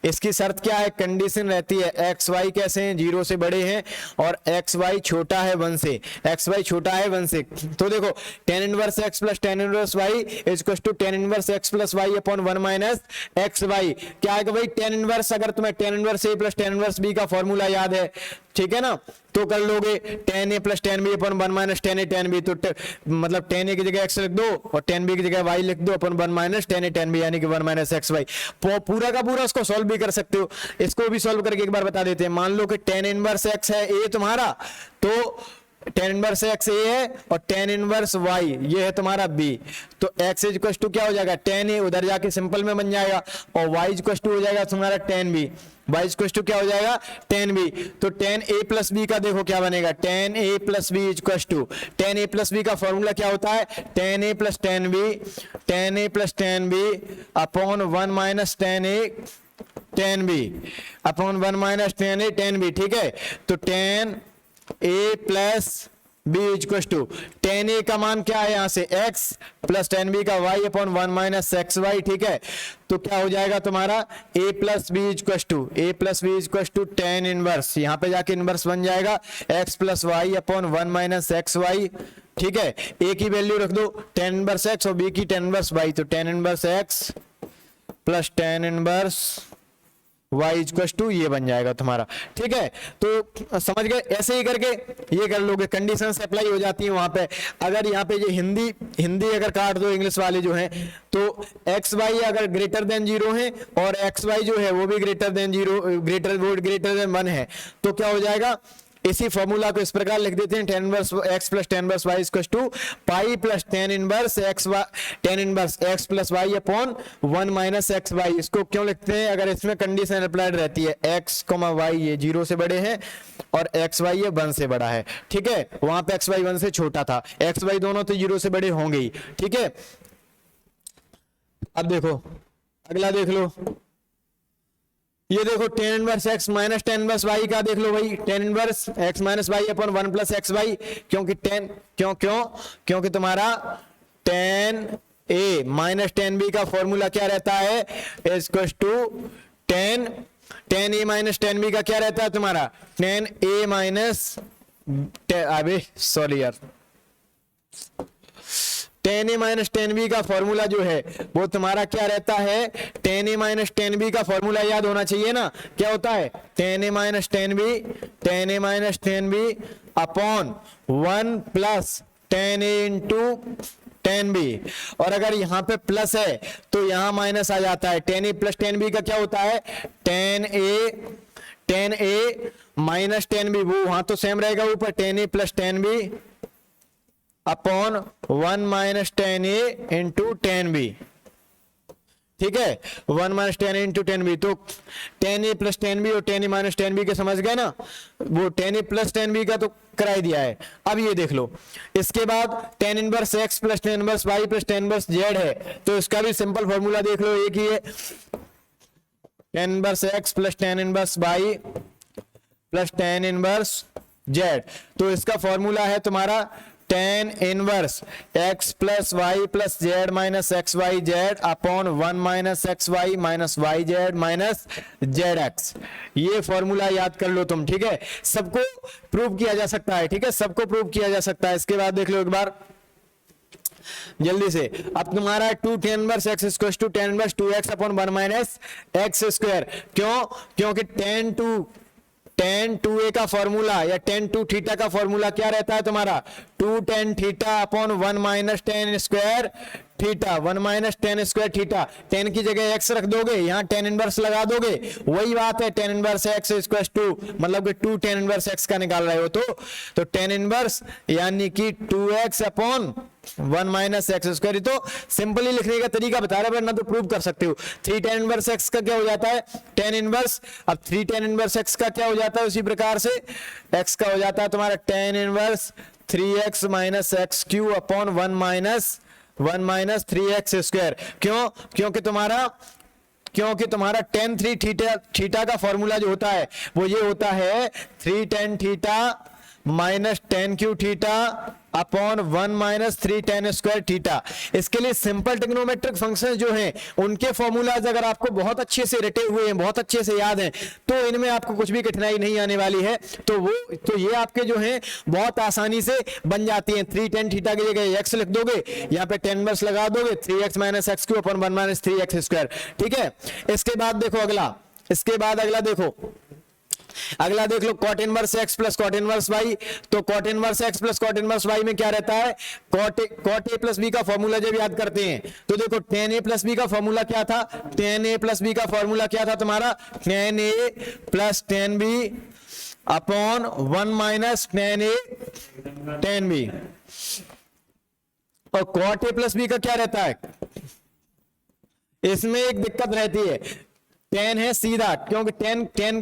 इसकी शर्त क्या है? कंडीशन रहती है एक्स वाई कैसे हैं? 0 से बड़े हैं, और एक्स वाई छोटा है 1 से, एक्स वाई छोटा है 1 से। तो देखो tan inverse x plus tan inverse y is equal to tan inverse x plus y upon 1 minus x y. क्या है कि भाई tan इनवर्स, अगर तुम्हें tan inverse a plus tan inverse b का फॉर्मूला याद है, ठीक है ना, तो कर लोगे tan a plus tan b upon 1 minus tan a tan b, तो मतलब tan a की जगह x लिख दो और tan b की जगह y लिख दो अपन 1 minus tan a tan b, यानी कि 1 माइनस एक्स वाई। पूरा का पूरा उसको सॉल्व भी कर सकते हो। इसको भी सॉल्व करके एक बार बता देते हैं। मान लो कि tan इनवर्स x है a तुम्हारा, तो टेन इनवर्स एक्स ए है और टेन इनवर्स वाई ये है तुम्हारा बी, तो एक्स इज इक्वल टू क्या हो जाएगा टेन ए, उधर जाके सिंपल में बन जाएगा, और वाई इज इक्वल टू हो जाएगा तुम्हारा tan B, y is equal to क्या हो जाएगा टेन बी। तो टेन ए प्लस बी का देखो क्या बनेगा, tan A plus B is equal to, tan A plus B का फॉर्मूला क्या होता है, tan A plus tan B, tan A plus tan B upon one minus tan A tan B upon one minus tan A tan B. ठीक है, तो ten A plus B equal to tan a का मान क्या है यहाँ से x plus tan B का y upon one minus x y. ठीक है, तो क्या हो जाएगा तुम्हारा a plus B equal to, a plus B equal to tan inverse, यहाँ पे जाके इनवर्स बन जाएगा x plus y upon one minus x y. ठीक है, a की वैल्यू रख दो टेन इनवर्स x और b की टेन इनवर्स y, तो tan inverse x plus tan inverse y equal to ये बन जाएगा तुम्हारा। ठीक है, तो समझ गए, ऐसे ही करके ये कर लोगे, कंडीशंस अप्लाई हो जाती है वहां पे। अगर यहाँ पे ये हिंदी अगर काट दो इंग्लिश वाले जो हैं, तो एक्स वाई अगर ग्रेटर देन जीरो है और एक्स वाई जो है वो भी greater than zero greater than one है, तो क्या हो जाएगा, इसी फॉर्मूला को इस प्रकार लिख देते हैं, tan inverse x plus tan inverse y equal to pi plus tan inverse x plus y upon one minus x y. इसको क्यों लिखते हैं, अगर इसमें कंडीशन अप्लाइड रहती है एक्स कॉमा वाई ये जीरो से बड़े हैं और एक्स वाई ये वन से बड़ा है। ठीक है, वहां पे एक्स वाई वन से छोटा था, एक्स वाई दोनों तो जीरो से बड़े होंगे ही। ठीक है, अब देखो अगला देख लो, ये देखो tan inverse x minus tan inverse y का देख लो भाई, tan inverse x minus y upon one plus x y, क्योंकि टेन क्योंकि तुम्हारा टेन ए माइनस टेन बी का फॉर्मूला क्या रहता है, equal to tan A minus tan B का क्या रहता है तुम्हारा, टेन ए माइनस अबे सॉरी यार, टेन ए माइनस टेन बी का फॉर्मूला जो है वो तुम्हारा क्या रहता है, टेन ए माइनस टेन बी का फॉर्मूला याद होना चाहिए ना, क्या होता है tan A minus tan B upon one plus tan A into tan B, और अगर यहाँ पे प्लस है तो यहाँ माइनस आ जाता है, टेन ए प्लस टेन बी का क्या होता है, टेन ए माइनस टेन बी, वो वहां तो सेम रहेगा ऊपर, tan A plus tan B upon one minus tan A into tan B. ठीक है, one minus tan into tan B, तो टेन ए प्लस टेन बी और टेन ए माइनस टेन बी के समझ गए ना, वो टेन ए प्लस टेन बी का तो कराई दिया है। अब ये देख लो, इसके बाद tan inverse x plus tan inverse y plus tan inverse z है, तो इसका भी सिंपल फॉर्मूला देख लो, एक ही है, tan inverse x plus tan inverse y plus tan inverse z, तो इसका फॉर्मूला है तुम्हारा tan inverse x plus y plus z minus x Y z upon one minus x y minus y z minus z x. ये formula याद कर लो तुम। ठीक है, सबको प्रूव किया जा सकता है। ठीक है, सबको प्रूव किया जा सकता है। इसके बाद देख लो एक बार जल्दी से, अब तुम्हारा two tan inverse x equal to tan inverse two x upon one minus x square, क्यों, क्योंकि टेन टू ए का फॉर्मूला या टेन टू थीटा का फॉर्मूला क्या रहता है तुम्हारा, two tan theta upon one minus tan square theta, one minus tan square theta, tan की जगह एक्स रख दोगे, यहाँ टेन इनवर्स लगा दोगे, वही बात है, tan inverse x equal to, मतलब कि टू टेन इनवर्स एक्स का निकाल रहे हो तो टेन इनवर्स यानी कि two x upon one minus x square. तो सिंपली लिखने का तरीका बता रहा है, वरना तो प्रूव कर सकते हो। थ्री टेन इनवर्स एक्स का क्या हो जाता है, टेन इनवर्स, अब थ्री टेन इनवर्स एक्स का क्या हो जाता है, उसी प्रकार से एक्स का हो जाता है तुम्हारा tan inverse three x minus x cube upon one minus three x square. क्यों, क्योंकि तुम्हारा टेन थ्री थीटा का फॉर्मूला जो होता है वो ये होता है three tan theta minus ten Q theta upon one minus three ten square theta. इसके लिए सिंपल ट्रिग्नोमेट्रिक फंक्शंस जो हैं उनके फॉर्मूलाज अगर आपको बहुत अच्छे से रटे हुए हैं, बहुत अच्छे से याद हैं, तो इनमें आपको कुछ भी कठिनाई नहीं आने वाली है। तो ये आपके जो हैं बहुत आसानी से बन जाती हैं। थ्री टेन थीटा की जगह एक्स लिख दोगे, यहाँ पे टेन इनवर्स लगा दोगे, three x minus x cube upon one minus three x square. ठीक है, इसके बाद देखो अगला देख लो cot inverse x plus cot inverse y. तो cot inverse x plus cot inverse y में क्या रहता है, कॉट ए प्लस बी का फॉर्मूला जब याद करते हैं तो देखो टेन ए प्लस बी का फॉर्मूला क्या था, टेन ए प्लस बी का फॉर्मूला क्या था तुम्हारा, tan A plus tan B upon one minus tan A tan B. और कॉट ए प्लस बी का क्या रहता है, इसमें एक दिक्कत रहती है, टेन है सीधा, क्योंकि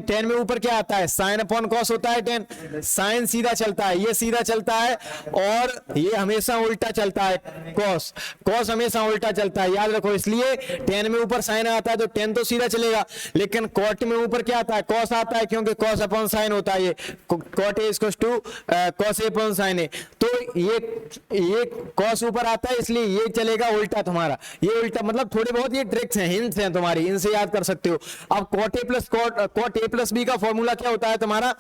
टेन में ऊपर क्या आता है, साइन अपॉन कॉस होता है, टेन साइन सीधा चलता है, ये सीधा चलता है और ये हमेशा उल्टा चलता है, कॉस हमेशा उल्टा चलता है, याद रखो। इसलिए टेन में ऊपर साइन आता है तो टेन तो सीधा चलेगा, लेकिन कॉट में ऊपर क्या आता है, कॉस आता है, क्योंकि कॉस अपॉन साइन होता है, ये cot A equals to cos A upon sine A. तो ये कॉस ऊपर आता है, इसलिए ये चलेगा उल्टा तुम्हारा, ये उल्टा, मतलब थोड़े बहुत ये ट्रिक्स हैं, हिंट्स हैं तुम्हारी, इनसे याद कर सकते हो। अब कॉट ए प्लस बी का फॉर्मूला क्या होता है तुम्हारा,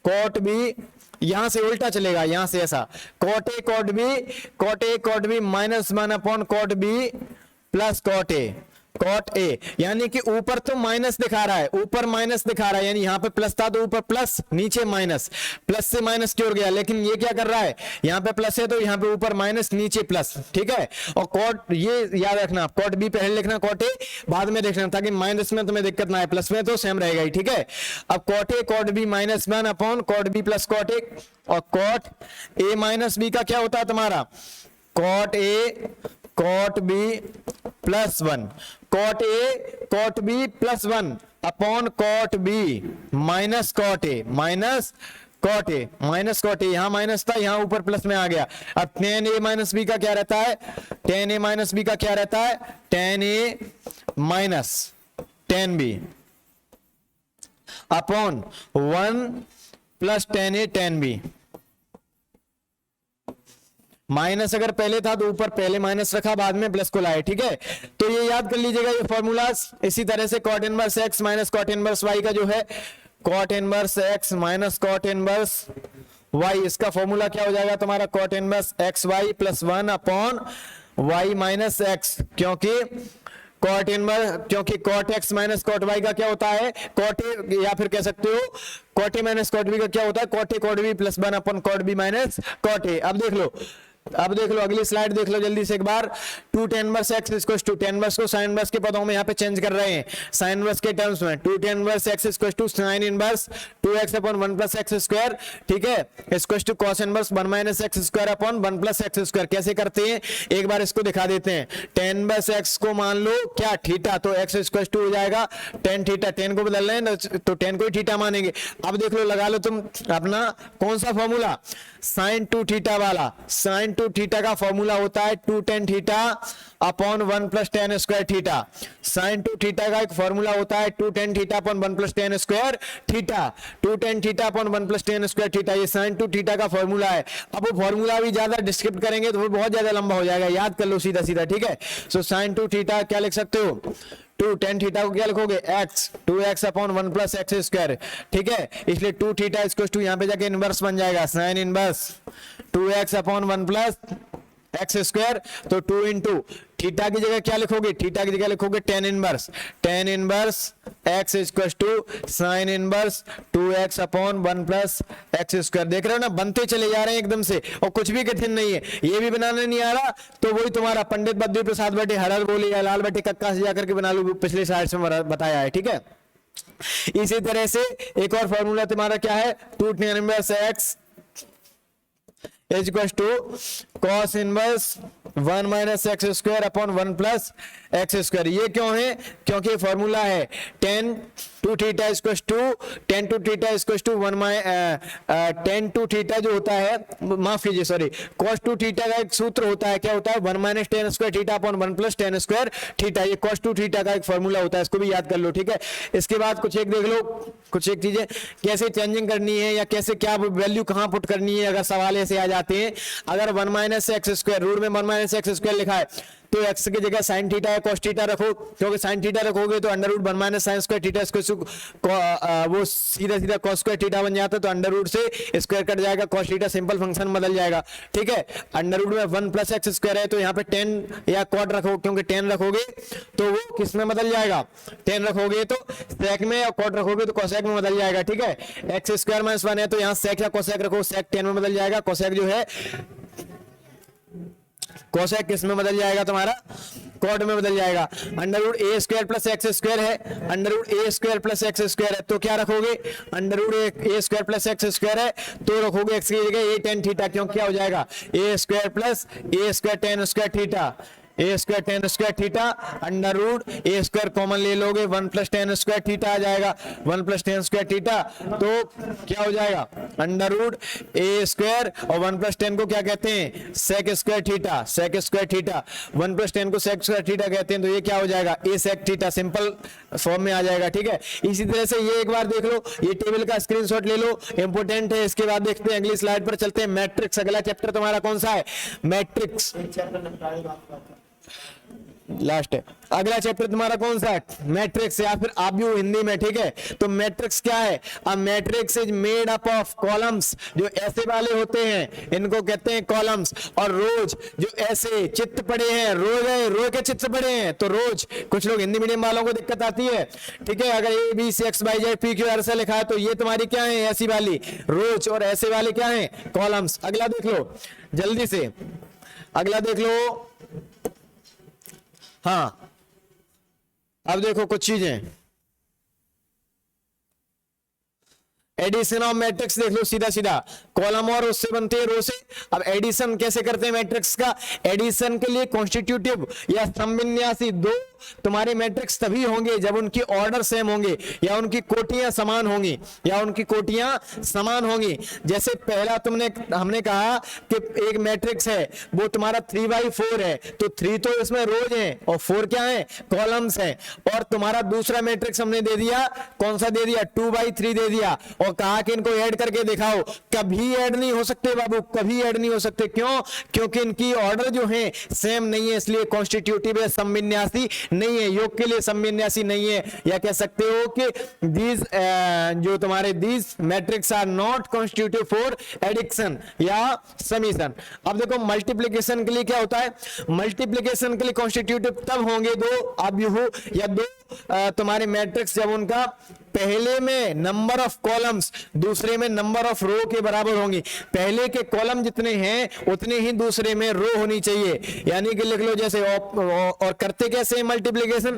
कॉट बी यहां से उल्टा चलेगा, यहां से ऐसा, cot A cot B minus one upon cot B plus cot A, यानी कि ऊपर तो माइनस दिखा रहा है, ऊपर माइनस दिखा रहा है, यानी यहां पे प्लस था तो ऊपर प्लस, नीचे माइनस, प्लस से माइनस क्यों गया, लेकिन ये क्या कर रहा है, यहां पे प्लस है तो यहां पे ऊपर माइनस, नीचे प्लस, ठीक है। और कॉट, ये याद रखना, कॉट बी पहले लिखना, कॉट ए बाद में देखना, ताकि माइनस में तुम्हें दिक्कत ना आए, प्लस में तो सेम रहेगा ही, ठीक है। अब cot A cot B minus one upon cot B plus cot A, और कॉट ए माइनस बी का क्या होता है तुम्हारा, cot A cot B plus one, cot A cot B plus one upon cot B minus cot A, minus cot A, यहां minus था, यहां ऊपर प्लस में आ गया। अब टेन ए माइनस बी का क्या रहता है, टेन ए माइनस बी का क्या रहता है, tan A minus tan B upon one plus tan A tan B. Minus अगर पहले था तो ऊपर पहले माइनस रखा, बाद में प्लस को लाए, ठीक है। तो ये याद कर लीजिएगा ये फॉर्मूलाज। इसी तरह से cot inverse x minus cot inverse y का जो है, cot inverse x minus cot inverse y, इसका फॉर्मूला क्या हो जाएगा तुम्हारा, cot inverse x y plus one upon y minus x, क्योंकि cot x minus cot y का क्या होता है, कॉट ए, या फिर कह सकते हो cot A minus cot B का क्या होता है, cot A cot B plus one upon cot B minus cot A. अब देख लो अगली स्लाइड देख लो जल्दी से एक बार। Two tan inverse x equals to, tan inverse को साइन वर्स के पदों में यहाँ पे चेंज कर रहे हैं, साइन वर्स के टर्म्स में, two tan inverse x equals to sine inverse 2x upon 1 plus x square, ठीक है, equals to cos inverse 1 minus x square upon 1 plus x square. कैसे करते हैं एक बार इसको दिखा देते हैं। टेन वर्स एक्स को मान लो क्या थीटा, तो एक्स इक्वल्स टू हो जाएगा टेन थीटा, टेन को बदल रहे हैं तो टेन को ही थीटा मानेंगे। अब देख लो लगा लो तुम अपना कौन सा फॉर्मूला, साइन टू थीटा वाला, साइन टू थीटा का फॉर्मूला होता है two tan theta upon 1 plus tan square theta. Sine two theta का एक फॉर्मूला होता है two tan theta upon 1 plus tan square theta, two tan theta upon 1 plus tan square theta, ये sine two theta का formula है। अब वो formula भी ज्यादा डिस्क्रिप्ट करेंगे तो वो बहुत ज्यादा लंबा हो जाएगा, याद कर लो सीधा सीधा, ठीक है। सो साइन टू थीटा क्या लिख सकते हो, टू टेन थीटा को क्या लिखोगे, x, 2x upon 1 plus x square, ठीक है। इसलिए टू थीटा इक्वल टू यहाँ पे जाके इनवर्स बन जाएगा, sine inverse 2x upon 1 plus x square, तो 2 इंटू थीटा की जगह क्या लिखोगे, थीटा की जगह लिखोगे tan inverse x equal to sine inverse 2x upon 1 plus x square. देख रहे हो ना, बनते चले जा रहे हैं एकदम से, और कुछ भी कठिन नहीं है। ये भी बनाने नहीं आ रहा तो वही तुम्हारा पंडित बद्री प्रसाद बटे हरर बोले या लाल बटे कक्का से जाकर के बना लो, पिछले स्लाइड में बताया है, ठीक है। इसी तरह से एक और फॉर्मूला तुम्हारा क्या है, two tan inverse x is equal to cos inverse 1 minus x square upon 1 plus x square. ये क्यों है, क्योंकि फॉर्मूला है tan two theta equal to tan two theta equal to tan two theta जो होता है, माफ कीजिए सॉरी, कॉस टू थीटा का एक सूत्र होता है, क्या होता है 1 minus tan square theta upon 1 plus tan square theta, ये कॉस टू थीटा का एक फॉर्मूला होता है, इसको भी याद कर लो, ठीक है। इसके बाद कुछ एक देख लो, कुछ एक चीजें कैसे चेंजिंग करनी है या कैसे क्या वैल्यू कहां पुट करनी है, अगर सवाल ऐसे आ जाते हैं। अगर 1 माइनस एक्स स्क्वायर, रूट में 1 माइनस एक्स स्क्वायर लिखा है तो एक्स की जगह साइन थीटा या कॉस थीटा रखो, क्योंकि साइन थीटा रखोगे तो under root 1 minus sine square theta square, वो सीधा सीधा कॉस स्क्वायर थीटा बन जाता है, तो अंडर रूट से स्क्वायर कट जाएगा, कॉस थीटा सिंपल फंक्शन बदल जाएगा, ठीक है। अंडर रूट में 1 प्लस एक्स स्क्वायर है तो यहाँ पे 10 या कॉट रखो, क्योंकि 10 रखोगे तो वो किस में बदल जाएगा, 10 रखोगे तो सेक में, और कॉट रखोगे तो कोसेक में बदल जाएगा, ठीक है। एक्स स्क्वायर माइनस 1 है तो यहाँ सेक या कोसेक रखो, सेक 10 में बदल जाएगा, कोसेक जो है कोसेक किस में बदल जाएगा तुम्हारा, कॉट में बदल जाएगा। Under root A square plus x square है, under root A square plus x square है, तो क्या रखोगे, under root A square plus x square है तो रखोगे एक्स की जगह ए टेन थीटा, क्यों क्या हो जाएगा A square plus A square tan square theta, A square tan square theta, under root A square common ले लोगे, 1 प्लस टेन स्क्वायर थीटा आ जाएगा, 1 प्लस टेन स्क्वायर थीटा, तो क्या हो जाएगा अंडर रूट ए स्क्वायर और 1 प्लस टेन को क्या कहते हैं sec square theta, sec square theta, 1 plus tan को सेक स्क्वायर थीटा कहते हैं, तो ये क्या हो जाएगा ए सेक थीटा, सिंपल फॉर्म में आ जाएगा। ठीक है, इसी तरह से ये एक बार देख लो, ये टेबल का स्क्रीनशॉट ले लो, इंपोर्टेंट है। इसके बाद देखते हैं अगली स्लाइड पर चलते हैं, मैट्रिक्स। अगला चैप्टर तुम्हारा कौन सा है, मैट्रिक्स, लास्ट है। अगला चैप्टर तुम्हारा कौन सा है, मैट्रिक्स या फिर आब्यू हिंदी में। ठीक है, तो मैट्रिक्स क्या है, a matrix is made up of columns, जो ऐसे वाले होते हैं इनको कहते हैं कॉलम्स, और रोज जो ऐसे चित्र पड़े हैं, रो के चित्र पड़े हैं, तो रोज, कुछ लोग हिंदी मीडियम वालों को दिक्कत आती है। ठीक है, अगर A B C X Y Z P Q R ऐसा लिखा है तो ये तुम्हारी क्या है, ऐसी वाली रोज, और ऐसे वाले क्या है कॉलम्स। अगला देख लो जल्दी से, अगला देख लो। हाँ, अब देखो कुछ चीजें, एडिशन ऑफ मैट्रिक्स देख लो, सीधा सीधा कॉलम और उससे बनते हैं रो से। अब एडिशन कैसे करते हैं मैट्रिक्स का, एडिशन के लिए कॉन्स्टिट्यूटिव या समविन्यासी दो तुम्हारे मैट्रिक्स तभी होंगे जब उनकी ऑर्डर सेम होंगे, या उनकी कोटियां समान होंगी, या उनकी कोटियां समान होंगी। जैसे पहला हमने कहा कि एक मैट्रिक्स है वो तुम्हारा 3/4 है, तो 3 तो इसमें रोज है और 4 क्या है कॉलम्स है। और तुम्हारा दूसरा मैट्रिक्स हमने दे दिया, कौन सा दे दिया, 2/3 दे दिया, और कहा कि इनको ऐड करके दिखाओ। कभी ऐड नहीं हो सकते बाबू, कभी ऐड नहीं हो सकते। क्यों, क्योंकि इनकी ऑर्डर जो है सेम नहीं है, इसलिए कॉन्स्टिट्यूटिव है, समविन्यासी नहीं है, योग के लिए समविन्यासी नहीं है। या कह सकते हो कि दीज जो तुम्हारे these matrix are not constitutive for addition या समीशन। अब देखो मल्टीप्लिकेशन के लिए क्या होता है, मल्टीप्लिकेशन के लिए कॉन्स्टिट्यूटिव तब होंगे दो अव्यूह या दो तुम्हारे मैट्रिक्स जब उनका पहले में नंबर ऑफ कॉलम्स दूसरे में नंबर ऑफ रो के बराबर होंगी। पहले के कॉलम जितने हैं उतने ही दूसरे में रो होनी चाहिए। यानी कि लिख लो जैसे और करते कैसे मल्टीप्लिकेशन,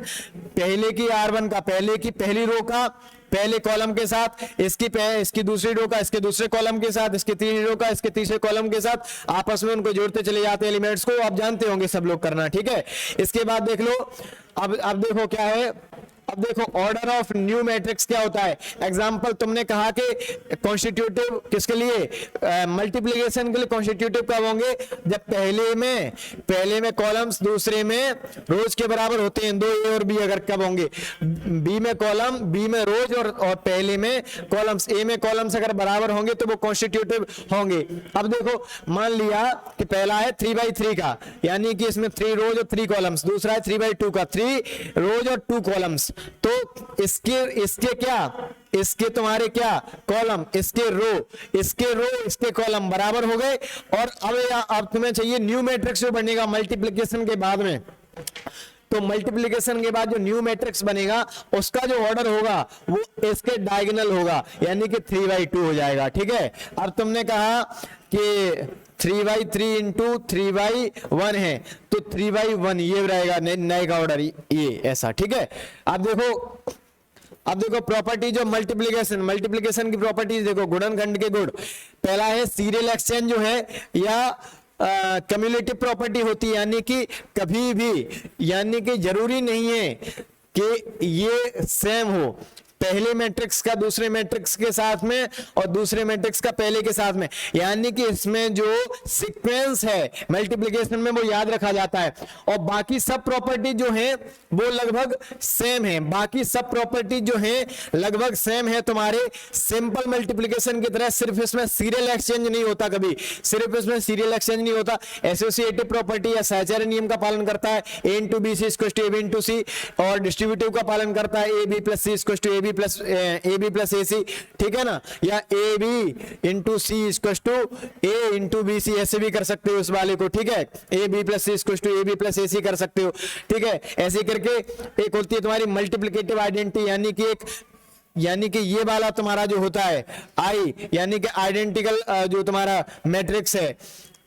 पहले की R1 का पहले की पहली रो का पहले कॉलम के साथ, इसकी दूसरी रो का इसके दूसरे कॉलम के साथ, इसकी तीसरी रो का इसके तीसरे कॉलम के साथ, आपस में उनको जोड़ते चले जाते हैं एलिमेंट्स को। आप जानते होंगे सब लोग करना। ठीक है, इसके बाद देख लो, अब देखो क्या है, अब देखो ऑर्डर ऑफ न्यू मैट्रिक्स क्या होता है। एग्जांपल तुमने कहा कि कॉन्स्टिट्यूटिव किसके लिए, मल्टीप्लिकेशन के लिए कॉन्स्टिट्यूटिव कब होंगे, जब पहले में कॉलम्स दूसरे में रोज के बराबर होते हैं, दो ए और बी। अगर कब होंगे, बी में कॉलम, बी में रोज और पहले में कॉलम्स, ए में कॉलम्स अगर बराबर होंगे तो वो कॉन्स्टिट्यूटिव होंगे। अब देखो मान लिया कि पहला है 3/3 का, यानी कि इसमें 3 रोज और 3 कॉलम्स, दूसरा है 3/2 का, 3 रोज और 2 कॉलम्स। तो इसके क्या, इसके तुम्हारे क्या कॉलम, इसके रो इसके कॉलम बराबर हो गए। और अब तुम्हें चाहिए न्यू मैट्रिक्स जो बनेगा मल्टीप्लिकेशन के बाद में, तो मल्टीप्लिकेशन के बाद जो न्यू मैट्रिक्स बनेगा उसका जो ऑर्डर होगा वो इसके डायगोनल होगा, यानी कि 3/2 हो जाएगा। ठीक है, अब तुमने कहा कि 3/3 इंटू 3/1 है, तो 3/1 ये रहेगा नए का ऑर्डर, ये ऐसा। ठीक है, अब देखो प्रॉपर्टी जो मल्टीप्लिकेशन की प्रॉपर्टीज देखो, गुणनखंड के गुण। पहला है सीरियल एक्सचेंज जो है या कम्युलेटिव प्रॉपर्टी होती है, यानी कि कभी भी, यानी कि जरूरी नहीं है कि ये सेम हो, पहले मैट्रिक्स का दूसरे मैट्रिक्स के साथ में और दूसरे मैट्रिक्स का पहले के साथ में, यानी कि इसमें जो सीक्वेंस है मल्टीप्लिकेशन में वो याद रखा जाता है। और बाकी सब प्रॉपर्टी जो है वो लगभग सेम है, बाकी सब प्रॉपर्टी जो है लगभग सेम है तुम्हारे सिंपल मल्टीप्लिकेशन की तरह। सिर्फ इसमें सीरियल एक्सचेंज नहीं होता, कभी सिर्फ इसमें सीरियल एक्सचेंज नहीं होता। एसोसिएटिव प्रॉपर्टी या सहचर्य नियम का पालन करता है, a into B C equals to ab into C, और डिस्ट्रीब्यूटिव का पालन करता है ab plus C equals to ab plus ac। ठीक है ना, या ab into C equals to a into B C, ऐसे भी कर सकते हो उस वाले को। ठीक है, ab plus C equals to ab plus ac कर सकते हो। ठीक है, ऐसे करके एक होती है तुम्हारी मल्टीप्लिकेटिव आइडेंटिटी, यानी कि ये वाला तुम्हारा जो होता है आई, यानी कि आइडेंटिकल जो तुम्हारा मैट्रिक्स है,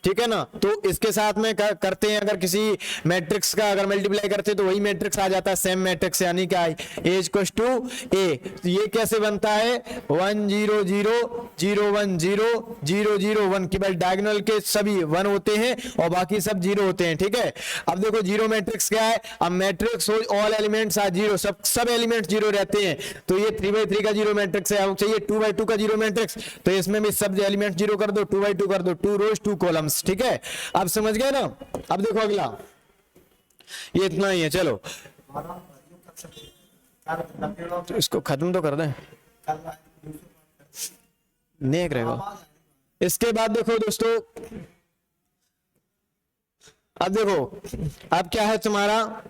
ठीक है ना। तो इसके साथ में करते हैं, अगर किसी मैट्रिक्स का अगर मल्टीप्लाई करते हैं तो वही मैट्रिक्स आ जाता है, सेम मैट्रिक्स, यानी क्या है A इक्वल्स टू A। ये कैसे बनता है 1 0 0 0 1 0 0 0 1, केवल डायगोनल के सभी 1 होते हैं और बाकी सब 0 होते हैं, ठीक है। अब देखो जीरो मैट्रिक्स क्या है, अब matrix all elements are zero, सब एलिमेंट्स जीरो रहते हैं, तो ये 3/3 का जीरो मैट्रिक्स है। अब चाहिए 2/2 का जीरो मैट्रिक्स, तो इसमें भी सब एलिमेंट जीरो कर दो, 2/2 कर दो, 2 रोज 2 कॉलम्स, ठीक है। अब समझ गए ना। अब देखो अगला, ये इतना ही है, चलो तो इसको खत्म तो कर दें, नहीं रहेगा। इसके बाद देखो दोस्तों, अब देखो अब क्या है तुम्हारा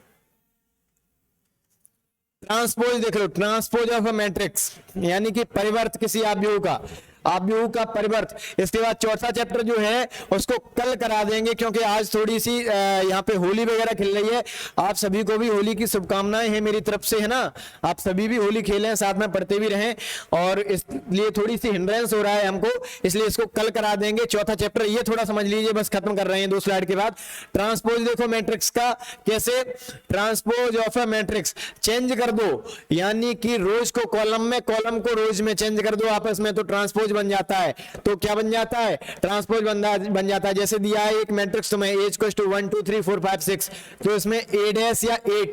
ट्रांसपोज, देख लो ट्रांसपोज ऑफ अ मैट्रिक्स, यानी कि परिवर्त किसी आव्यूह का, आव्यूह का परिवर्त। इसके बाद चौथा चैप्टर जो है उसको कल करा देंगे, क्योंकि आज थोड़ी सी यहाँ पे होली वगैरह खेल रही है। आप सभी को भी होली की शुभकामनाएं हैं मेरी तरफ से, है ना। आप सभी भी होली खेलें, साथ में पढ़ते भी रहें, और इसलिए थोड़ी सी हिंड्रेंस हो रहा है हमको, इसलिए इसको कल करा देंगे। चौथा चैप्टर ये थोड़ा समझ लीजिए, बस खत्म कर रहे हैं 2 स्लाइड के बाद। ट्रांसपोज देखो मैट्रिक्स का, कैसे transpose of a matrix, change कर दो, यानी कि रोज को कॉलम में, कॉलम को रोज में चेंज कर दो आपस में, तो ट्रांसपोज बन जाता है। तो क्या बन जाता है ट्रांसपोज बन जाता है। जैसे दिया है एक मैट्रिक्स तुम्हें A इक्वल्स टू 1 2 3 4 5 6, तो इसमें A डैश या A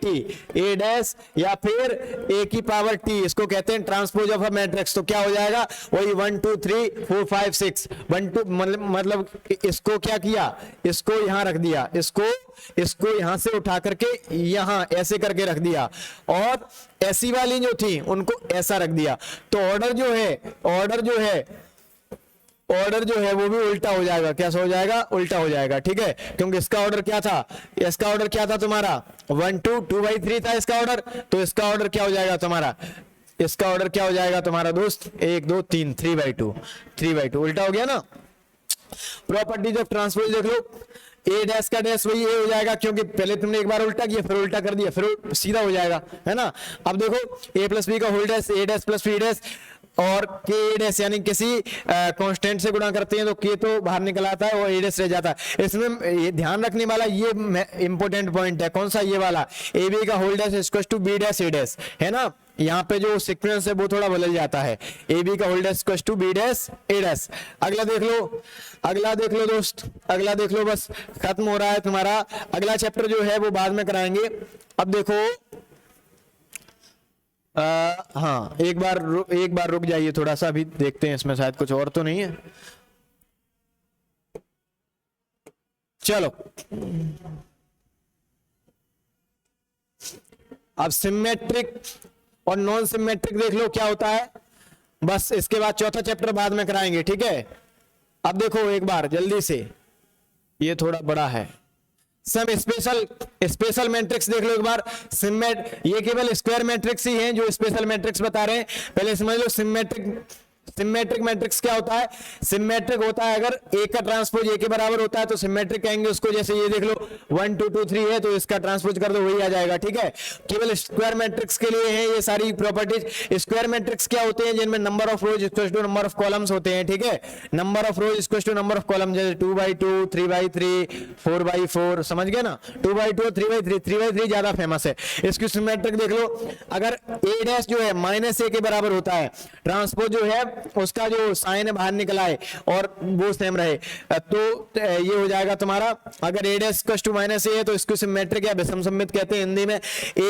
डैश या फिर A की पावर T, इसको कहते हैं ट्रांसपोज ऑफ अ मैट्रिक्स। तो क्या हो जाएगा वही 1 2 3 4 5 6 1 2, मतलब इसको क्या किया, इसको यहां रख दिया, इसको यहां से उठा करके यहां ऐसे करके रख दिया, और ऐसी वाली जो थी उनको ऐसा रख दिया। तो ऑर्डर जो है वो भी उल्टा हो जाएगा। कैसा हो जाएगा, उल्टा हो जाएगा, ठीक है। क्योंकि इसका ऑर्डर क्या था, इसका ऑर्डर क्या था तुम्हारा 1 2 2/3 था इसका ऑर्डर, तो इसका ऑर्डर क्या हो जाएगा तुम्हारा, इसका ऑर्डर क्या हो जाएगा तुम्हारा दोस्त 1 2 3 3/2 उल्टा हो गया ना। प्रॉपर्टीज ऑफ ट्रांसपोज देख लो, A डैश का डैश वही A हो जाएगा, क्योंकि पहले तुमने एक बार उल्टा किया, फिर उल्टा कर दिया, फिर सीधा हो जाएगा, है ना। अब देखो A प्लस बी का whole dash, A dash plus B dash, और K डैश, यानी किसी कांस्टेंट से गुणा करते हैं तो K तो बाहर निकल आता है और A डैश रह जाता है। इसमें ये ध्यान रखने वाला ये इंपॉर्टेंट पॉइंट है, कौन सा, ये वाला ए बी का whole dash equal to B dash A dash, है ना। यहाँ पे जो सीक्वेंस है वो थोड़ा बदल जाता है, ए बी का whole dash equal to B dash A dash. अगला देख लो दोस्त, अगला देख लो, बस खत्म हो रहा है तुम्हारा। अगला चैप्टर जो है वो बाद में कराएंगे। अब देखो हाँ, एक बार रुक जाइए थोड़ा सा, अभी देखते हैं इसमें शायद कुछ और तो नहीं है। चलो अब सिमेट्रिक और नॉन सिमेट्रिक देख लो क्या होता है, बस इसके बाद चौथा चैप्टर बाद में कराएंगे, ठीक है। अब देखो एक बार जल्दी से, ये थोड़ा बड़ा है, सम स्पेशल मैट्रिक्स देख लो एक बार। ये केवल स्क्वायर मैट्रिक्स ही हैं जो स्पेशल मैट्रिक्स बता रहे हैं। पहले समझ लो सिमेट्रिक मैट्रिक्स क्या होता है। सिमेट्रिक होता है अगर A का ट्रांसपोज A के बराबर होता है तो सिमेट्रिक कहेंगे उसको। जैसे ये देख लो 1 2 2 3 है तो इसका ट्रांसपोज कर दो वही आ जाएगा, ठीक है। केवल स्क्वायर मैट्रिक्स के लिए है ये सारी प्रॉपर्टीज। स्क्वायर मैट्रिक्स क्या होते हैं, जिनमें number of rows equal to number of columns होते हैं, ठीक है। Number of rows equal to number of column, जैसे 2/2 3/3 4/4, समझ गए ना। 2/2 3/3, 3/3 ज्यादा फेमस है। इसकी सिमेट्रिक देख लो, अगर A डैश जो है -A के बराबर होता है, ट्रांसपोज जो है उसका जो साइन बाहर निकला है और वो सेम रहे, तो ये हो जाएगा तुम्हारा। अगर A dash equal to -A है तो इसको सिमेट्रिक या विषम सममित कहते हैं हिंदी में। A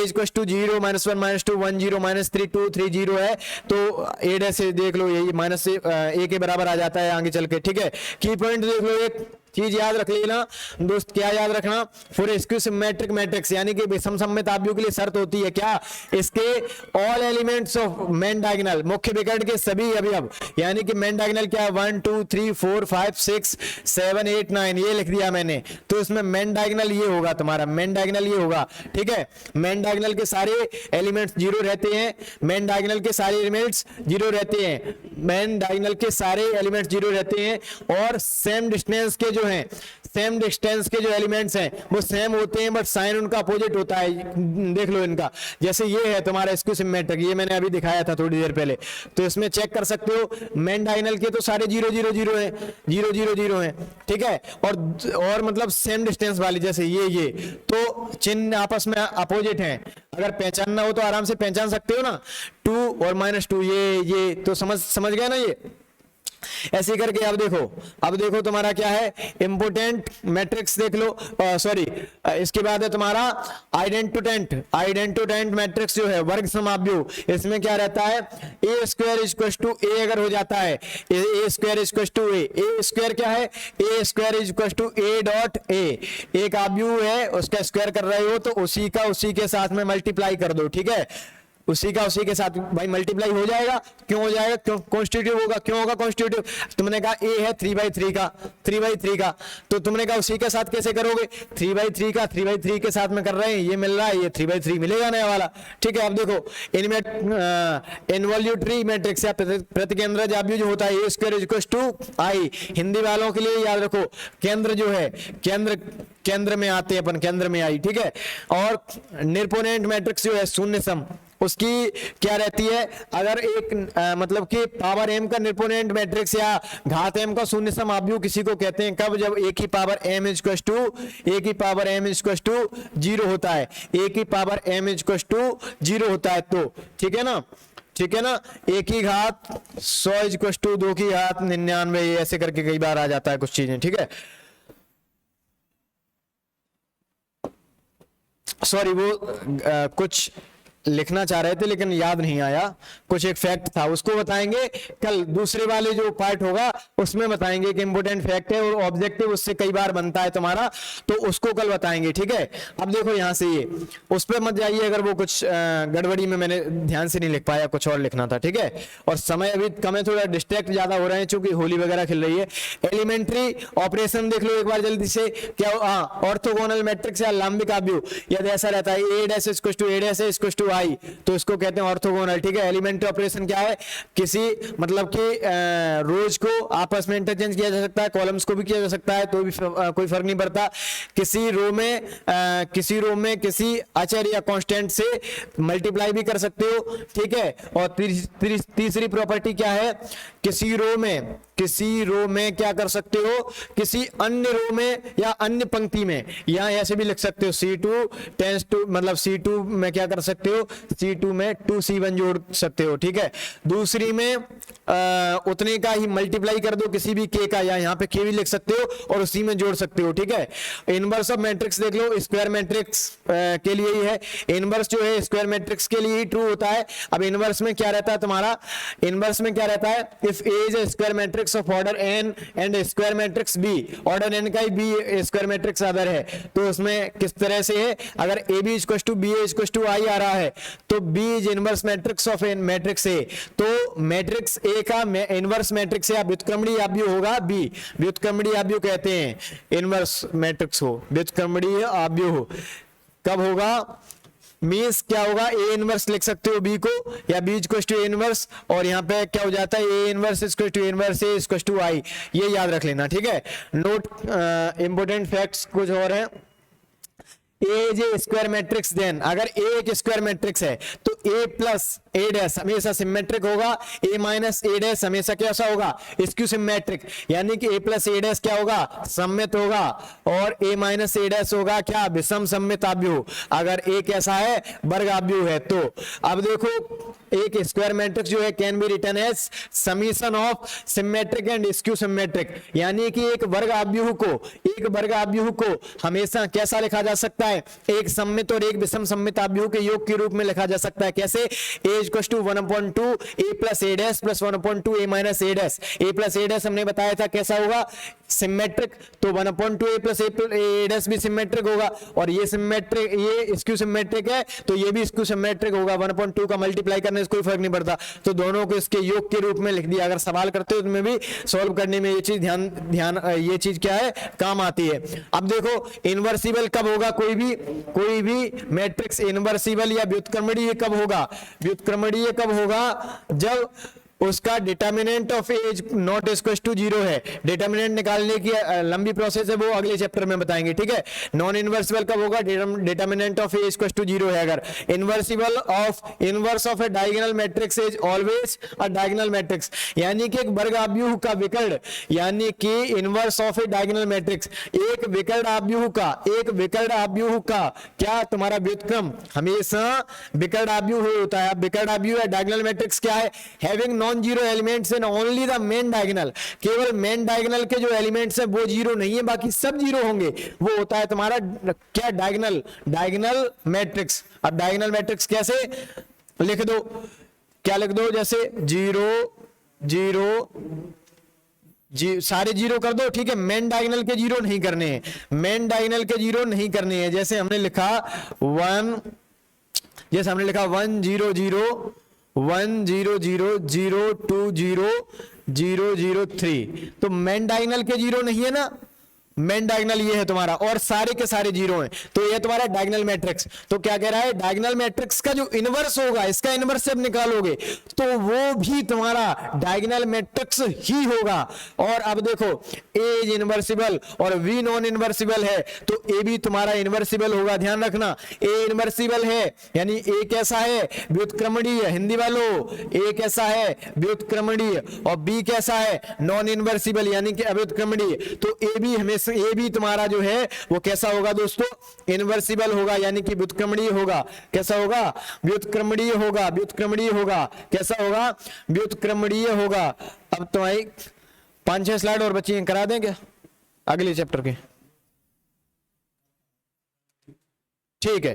इक्वल टू 0 -1 -2 1 0 -3 2 3 0 है तो A डैश देख लो यही -A के बराबर आ जाता है आगे चल के, ठीक है। की पॉइंट देख लो, एक चीज याद रख लेना दोस्त, क्या याद रखना, फॉर स्क्यू सिमेट्रिक मैट्रिक्स यानी कि विषम सममित आव्यूह के लिए शर्त होती है क्या, इसके all elements of main diagonal, मुख्य विकर्ण के सभी अवयव, यानी कि मेन डायगोनल क्या है 1 2 3 4 5 6 7 8 9 ये लिख दिया मैंने, तो इसमें मेन डायगोनल ये होगा तुम्हारा, मेन डायगोनल ये होगा, ठीक है। मेन डायगोनल के सारे एलिमेंट्स जीरो रहते हैं, मेन डायगोनल के सारे एलिमेंट्स जीरो रहते हैं, मेन डायगोनल के सारे एलिमेंट्स जीरो रहते हैं, और सेम डिस्टेंस के जो हैं, सेम डिस्टेंस के जो एलिमेंट्स हैं वो सेम होते हैं, बट साइन उनका अपोजिट होता है। देख लो इनका, जैसे ये है तुम्हारा स्क्यू सिमेट्रिक, ये मैंने अभी दिखाया था थोड़ी देर पहले, तो इसमें चेक कर सकते हो मेन डायगोनल के तो सारे 0 0 0 है, 0 0 0 है, ठीक है। और मतलब सेम डिस्टेंस वाली जैसे ये तो चिन्ह आपस में अपोजिट हैं, अगर पहचानना हो तो आराम से पहचान सकते हो ना, 2 और -2 ये तो समझ गया ना। ये ऐसे करके अब देखो तुम्हारा क्या है, इंपोर्टेंट मैट्रिक्स देख लो, सॉरी इसके बाद है तुम्हारा आइडेंटोटेंट मैट्रिक्स जो है वर्ग समाव्यूह। इसमें क्या रहता है, A square equal to A अगर हो जाता है, A square equal to A square क्या है, A square equal to A dot A, एक आव्यूह है उसका स्क्वायर कर रहे हो तो उसी के साथ में मल्टीप्लाई कर दो, ठीक है, उसी के साथ भाई मल्टीप्लाई हो जाएगा। क्यों हो जाएगा, क्यों कॉन्स्टिट्यूटिव होगा, क्यों होगा कॉन्स्टिट्यूटिव, तुमने कहा ए है 3/3 का, तो तुमने कहा उसी के साथ कैसे करोगे, 3/3 का 3/3 के साथ में कर रहे हैं, ये मिल रहा है, ये 3/3 मिलेगा नया वाला, ठीक है। अब देखो इनमें इनवॉल्यूटरी मैट्रिक्स या प्रतिकेंद्रज आव्यूह जो होता है, ए स्क्वायर इक्वल टू आई, हिंदी वालों के लिए याद रखो केंद्र जो है, केंद्र में आते हैं अपन, केंद्र में आई, ठीक है। और निरपोनेंट मैट्रिक्स जो है शून्य सम, उसकी क्या रहती है, अगर एक मतलब कि पावर m का निरपोनेंट मैट्रिक्स या घात m का शून्य सम आव्यूह किसी को कहते हैं, कब, जब a की पावर m इक्वल टू 0 होता है, a की पावर m इक्वल टू 0 होता है, तो ठीक है ना, a की घात 100 इक्वल टू 2 की घात 99, ऐसे करके कई बार आ जाता है कुछ चीजें, ठीक है। सॉरी वो कुछ लिखना चाह रहे थे लेकिन याद नहीं आया, कुछ एक फैक्ट था उसको बताएंगे कल, दूसरे वाले जो पार्ट होगा उसमें बताएंगे कि इंपोर्टेंट फैक्ट है और ऑब्जेक्टिव उससे कई बार बनता है तुम्हारा, तो उसको कल बताएंगे, ठीक है। अब देखो यहां से ये उस पर मत जाइए, अगर वो कुछ गड़बड़ी में मैंने ध्यान से नहीं लिख पाया, कुछ और लिखना था, ठीक है। और समय अभी कम है, थोड़ा डिस्ट्रैक्ट ज्यादा हो रहे हैं चूंकि होली वगैरह खिल रही है। एलिमेंट्री ऑपरेशन देख लो एक बार जल्दी से, क्या ऑर्थोगोनल मैट्रिक्स या लांबिक आव्यूह, यदि ऐसा रहता है a dash equal to a dash equal to i, तो इसको कहते हैं ऑर्थोगोनल, ठीक है। एलिमेंट्री ऑपरेशन क्या है, किसी मतलब कि रोज को आपस में इंटरचेंज किया जा सकता है, कॉलम्स को भी किया जा सकता है, तो भी कोई फर्क नहीं पड़ता। किसी रो में किसी अचर या कांस्टेंट से मल्टीप्लाई भी कर सकते हो, ठीक है। और तीसरी प्रॉपर्टी क्या है, किसी रो में क्या कर सकते हो, किसी अन्य रो में या अन्य पंक्ति में, यहां ऐसे भी लिख सकते हो C2 टेंस टू, मतलब C2 में क्या कर सकते हो, C2 में 2C1 जोड़ सकते हो, ठीक है। दूसरी में उतने का ही मल्टीप्लाई कर दो किसी भी k का, या यहाँ पे k भी लिख सकते हो और उसी में जोड़ सकते हो, ठीक है। इनवर्स ऑफ मैट्रिक्स देख लो, स्क्वायर मैट्रिक्स के लिए ही है, इनवर्स जो है स्क्वायर मैट्रिक्स के लिए ही ट्रू होता है। अब इनवर्स में क्या रहता है तुम्हारा, इनवर्स में क्या रहता है, if A is a square matrix of order n and square matrix B, order n का ही B स्क्वायर मैट्रिक्स अदर है, तो उसमें किस तरह से है, अगर AB equal to BA equal to I आ रहा है तो B is inverse matrix of matrix A, तो मैट्रिक्स A का इनवर्स मैट्रिक्स या व्युत्क्रमणीय आव्यूह होगा B, व्युत्क्रमणीय आव्यूह कहते हैं इनवर्स मैट्रिक्स हो, व्युत्क्रमणीय आव्यूह कब होगा, मीन्स क्या होगा, ए इनवर्स लिख सकते हो बी को, या B equal to A inverse, और यहाँ पे क्या हो जाता है, A inverse equal to inverse A equal to I, ये याद रख लेना, ठीक है। नोट इंपोर्टेंट फैक्ट्स कुछ और हैं। A is a square matrix, then अगर ए एक स्क्वायर मैट्रिक्स है तो ए प्लस ए डैश हमेशा सिमेट्रिक होगा, ए माइनस ए डैश हमेशा कैसा होगा, स्क्यू सिमेट्रिक, यानी कि ए प्लस ए डैश क्या होगा, सममित होगा, और ए माइनस ए डैश होगा क्या, विषम सममित आव्यूह, अगर ए कैसा है, वर्ग आव्यूह है। तो अब देखो एक स्क्वायर मैट्रिक्स जो है can be written as summation of symmetric and skew symmetric, यानी कि एक वर्ग आव्यूह को हमेशा कैसा लिखा जा सकता है, एक सममित और एक विषम सममित आव्यूह के योग के रूप में लिखा जा सकता है। कैसे, a equal to 1/2 a plus A dash plus 1/2 a minus A dash, a plus A dash हमने बताया था कैसा होगा, सिमेट्रिक, तो 1/2 a प्लस ए डैश भी सिमेट्रिक होगा, और ये सिमेट्रिक, ये स्क्यू सिमेट्रिक है तो ये भी स्क्यू सिमेट्रिक होगा, 1/2 का मल्टीप्लाई करने से कोई फर्क नहीं पड़ता, तो दोनों को इसके योग के रूप में लिख दिया। अगर सवाल करते हो तो भी सॉल्व करने में ये चीज ध्यान ये चीज क्या है, काम आती है। अब देखो इनवर्सिबल कब होगा, कोई भी मैट्रिक्स इनवर्सिबल या व्युत्क्रमणीय कब होगा, व्युत्क्रमणीय कब होगा, जब उसका determinant of A's not equal to 0 है। डिटर्मिनेंट निकालने की लंबी प्रोसेस है, वो अगले चैप्टर में बताएंगे, ठीक है। नॉन इन्वर्सिबल कब होगा, determinant of A's equal to 0 है अगर। Inverse of a diagonal matrix is always a diagonal matrix, यानी कि एक वर्ग आव्यूह का विकर्ण, यानी कि inverse of a diagonal matrix, एक विकर्ण आव्यूह का, एक विकर्ण आव्यूह का क्या तुम्हारा व्युत्क्रम हमेशा विकर्ण आव्यूह होता है। अब विकर्ण आव्यूह है, डायगोनल मैट्रिक्स क्या है, having non zero elements in only the main diagonal, केवल मेन डायगोनल के जो एलिमेंट्स है वो जीरो नहीं है, बाकी सब जीरो होंगे, वो होता है तुम्हारा क्या, डायगोनल, डायगोनल मैट्रिक्स। अब डायगोनल मैट्रिक्स कैसे लिख दो, क्या लिख दो, जैसे 0 0 सारे जीरो कर दो, ठीक है। मेन डायगोनल के जीरो नहीं करने हैं, मेन डायगोनल के जीरो नहीं करने हैं। जैसे हमने लिखा 1, जैसे हमने लिखा 1 0 0 1 0 0 0 2 0 0 0 3, तो मेन डायगोनल के जीरो नहीं है ना, मेन डायगोनल ये है तुम्हारा, और सारे के सारे जीरो हैं, तो ये तुम्हारा डायगोनल मैट्रिक्स। तो क्या कह रहा है, डायगोनल मैट्रिक्स का जो इनवर्स होगा, इसका इनवर्स जब निकालोगे तो वो भी तुम्हारा डायगोनल मैट्रिक्स ही होगा। और अब देखो ए इज इनवर्सिबल और वी नॉन इनवर्सिबल है, तो ए भी तुम्हारा इनवर्सिबल होगा, ध्यान रखना। ए इनवर्सिबल है यानी ए कैसा है, व्युत्क्रमणीय, हिंदी वालों ए कैसा है, व्युत्क्रमणीय, और बी कैसा है, नॉन इनवर्सिबल यानी कि अव्युत्क्रमणीय। तो ए भी हमेशा, ये भी तुम्हारा जो है वो कैसा होगा दोस्तों, इनवर्सिबल होगा, यानी कि व्युत्क्रमणीय होगा। कैसा होगा, व्युत्क्रमणीय होगा, व्युत्क्रमणीय होगा, कैसा होगा, व्युत्क्रमणीय होगा। अब तुम्हारी 5-6 स्लाइड और बची हैं, करा दें क्या अगले चैप्टर के, ठीक है।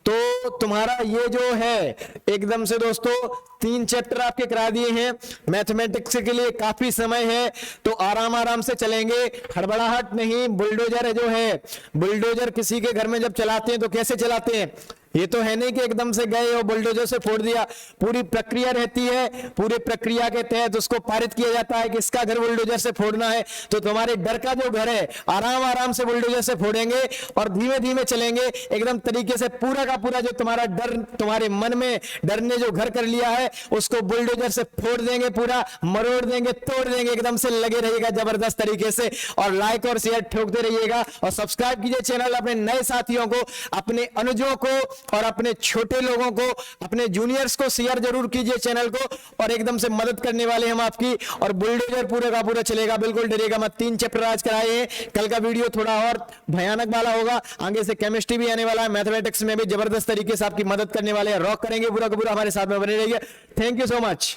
तो तुम्हारा ये जो है एकदम से दोस्तों 3 चैप्टर आपके करा दिए हैं। मैथमेटिक्स के लिए काफी समय है, तो आराम आराम से चलेंगे, हड़बड़ाहट नहीं। बुलडोजर जो है, बुलडोजर किसी के घर में जब चलाते हैं तो कैसे चलाते हैं, ये तो है नहीं कि एकदम से गए और बुलडोजर से फोड़ दिया, पूरी प्रक्रिया रहती है, पूरी प्रक्रिया के तहत उसको पारित किया जाता है कि इसका घर बुलडोजर से फोड़ना है। तो तुम्हारे डर का जो घर है आराम आराम से बुलडोजर से फोड़ेंगे और धीमे धीमे चलेंगे एकदम तरीके से। पूरा का पूरा जो तुम्हारा डर, तुम्हारे मन में डर ने जो घर कर लिया है, उसको बुलडोजर से फोड़ देंगे, पूरा मरोड़ देंगे, तोड़ देंगे, एकदम से लगे रहिएगा जबरदस्त तरीके से। और लाइक और शेयर ठोकते रहिएगा और सब्सक्राइब कीजिए चैनल, अपने नए साथियों को, अपने अनुजों को और अपने छोटे लोगों को, अपने जूनियर्स को शेयर जरूर कीजिए चैनल को, और एकदम से मदद करने वाले हम आपकी। और बुलडोजर पूरा का पूरा चलेगा, बिल्कुल डरिएगा मत। 3 चैप्टर आज कराए हैं, कल का वीडियो थोड़ा और भयानक वाला होगा, आगे से केमिस्ट्री भी आने वाला है, मैथमेटिक्स में भी जबरदस्त तरीके से आपकी मदद करने वाले हैं। रॉक करेंगे पूरा का पूरा, हमारे साथ में बने रहिए। Thank you so much.